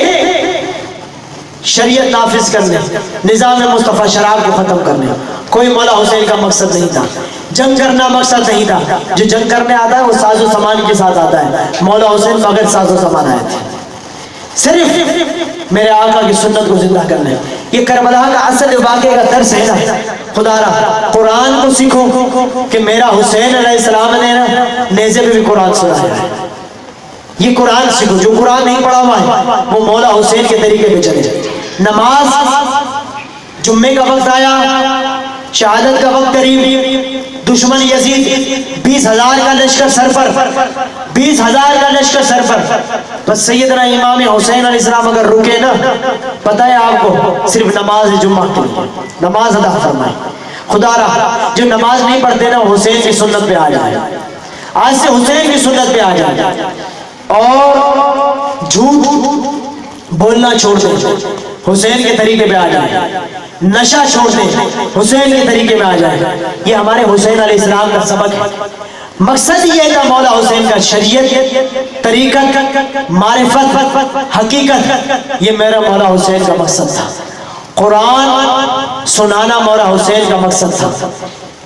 شریعت نافذ کرنے, نظام مصطفیٰ شراب کو ختم کرنے. کوئی مولا حسین کا مقصد نہیں تھا, جنگ کرنا مقصد نہیں تھا. جو جنگ کرنے آتا ہے وہ ساز و سامان کے ساتھ آتا ہے, مولا حسین بغیر ساز و سامان آئے تھے. صرف میرے آقا کی سنت کو زندہ کرنا ہے. یہ کربلا کا اصل واقعے کا درس ہے نا. خدا را قرآن کو سیکھو کہ میرا حسین علیہ السلام نے نا نیزے پہ بھی قرآن سنایا ہے. یہ قرآن سیکھو. جو قرآن نہیں پڑھا ہوا ہے وہ مولا حسین کے طریقے پہ چلے. نماز جمعے کا وقت آیا, شہادت کا وقت قریب, دشمن یزید 20,000 کا لشکر سر پر, 20,000 کا لشکر سر پر. بس سیدنا امام حسین علیہ السلام اگر رکے نا, پتہ ہے آپ کو صرف نماز جمعہ کی نماز ادا فرمائے. خدا را جو نماز نہیں پڑھتے نا حسین کی سنت پہ آ جائے. آج سے حسین کی سنت پہ آ جائے اور جھوٹ بولنا چھوڑ دیں, حسین کے طریقے پہ آ جائے. نشہ چھوڑ دیں, حسین کے طریقے میں آ جائے. یہ ہمارے حسین علیہ السلام کا سبق ہے. مقصد یہ تھا مولا حسین کا شریعت, طریقت, معرفت, حقیقت. یہ میرا مولا حسین کا مقصد تھا. قرآن سنانا مولا حسین کا مقصد تھا.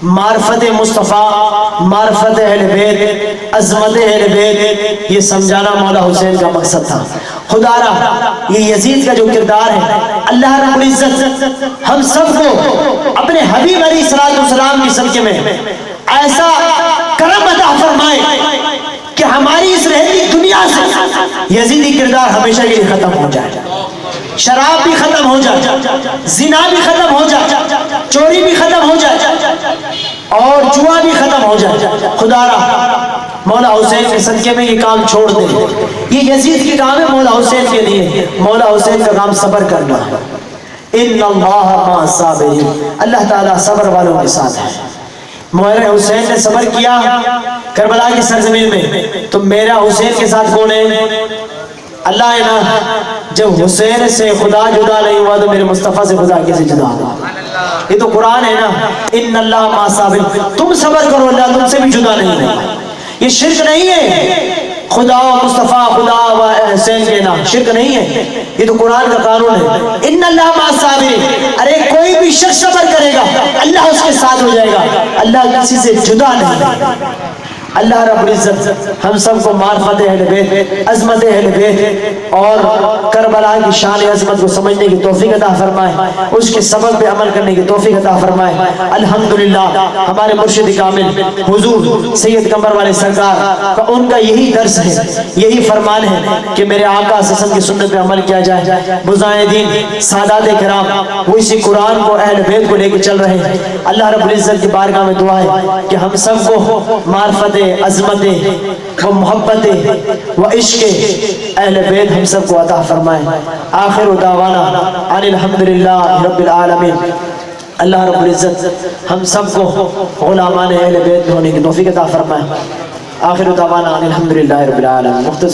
معرفت مصطفیٰ, معرفت اہل بیت, عظمت اہل بیت, یہ سمجھانا مولا حسین کا مقصد تھا. خدا را یہ یزید کا جو کردار ہے, اللہ رب العزت ہم سب کو اپنے حبیب علیہ السلام کی صدقے میں ایسا کرم عطا فرمائے کہ ہماری اس رہتی دنیا سے یزیدی کردار ہمیشہ کے لیے ختم ہو جائے. شراب بھی ختم ہو جائے, زنا بھی ختم ہو جائے, چوری بھی ختم ہو جائے اور جوا بھی ختم ہو جائے. خدا را مولا حسین کے صدقے میں یہ کام چھوڑ دیں. یہ یزید کی کام ہے مولا حسین کے لیے. مولا حسین کا کام صبر کرنا ہے. ان اللہ مع الصابرین, اللہ تعالیٰ صبر والوں کے ساتھ ہے. مولا حسین نے صبر کیا کربلا کی سرزمین میں, تو میرا حسین کے ساتھ کون ہے؟ اللہ ہے نا. جب حسین سے خدا جدا نہیں ہوا تو میرے مصطفیٰ سے خدا کیسے جدا ہوگا؟ یہ تو قرآن ہے نا. ان اللہ مع الصابرین, تم صبر کرو اللہ تم سے بھی جدا نہیں ہوگا. یہ شرک نہیں ہے خدا و مصطفیٰ, خدا و حسین کے نام شرک نہیں ہے. یہ تو قرآن کا قانون ہے. ان اللہ مع الصابرین, ارے کوئی بھی شخص صبر کرے گا اللہ اس کے ساتھ ہو جائے گا. اللہ کسی سے جدا نہیں. اللہ رب العزت ہم سب کو معرفت اہل بیت, عظمت اہل بیت اور کربلا کی شان عظمت کو سمجھنے کی توفیق عطا فرمائے, اس کے سبب پہ عمل کرنے کی توفیق عطا فرمائے. الحمدللہ ہمارے مرشد کامل حضور سید قمر والے سرکار کا ان کا یہی درس ہے, یہی فرمان ہے کہ میرے آقا صلی اللہ علیہ وسلم کی سنت پہ عمل کیا جائے. بزرگان دین سادات کرام وہ اسی قرآن کو اہل بیت کو لے کے چل رہے ہیں. اللہ رب العزت کی بارگاہ میں دعا ہے کہ ہم سب کو معرفت عظمت و محبت و عشق اہل بیت ہم سب کو عطا فرمائے. آخر دعوانا ان الحمدللہ رب العالمین. اللہ رب العزت ہم سب کو غلامان اہل بیت ہونے کی توفیق عطا فرمائے. آخر دعوانا ان الحمدللہ رب العالمین. مختصر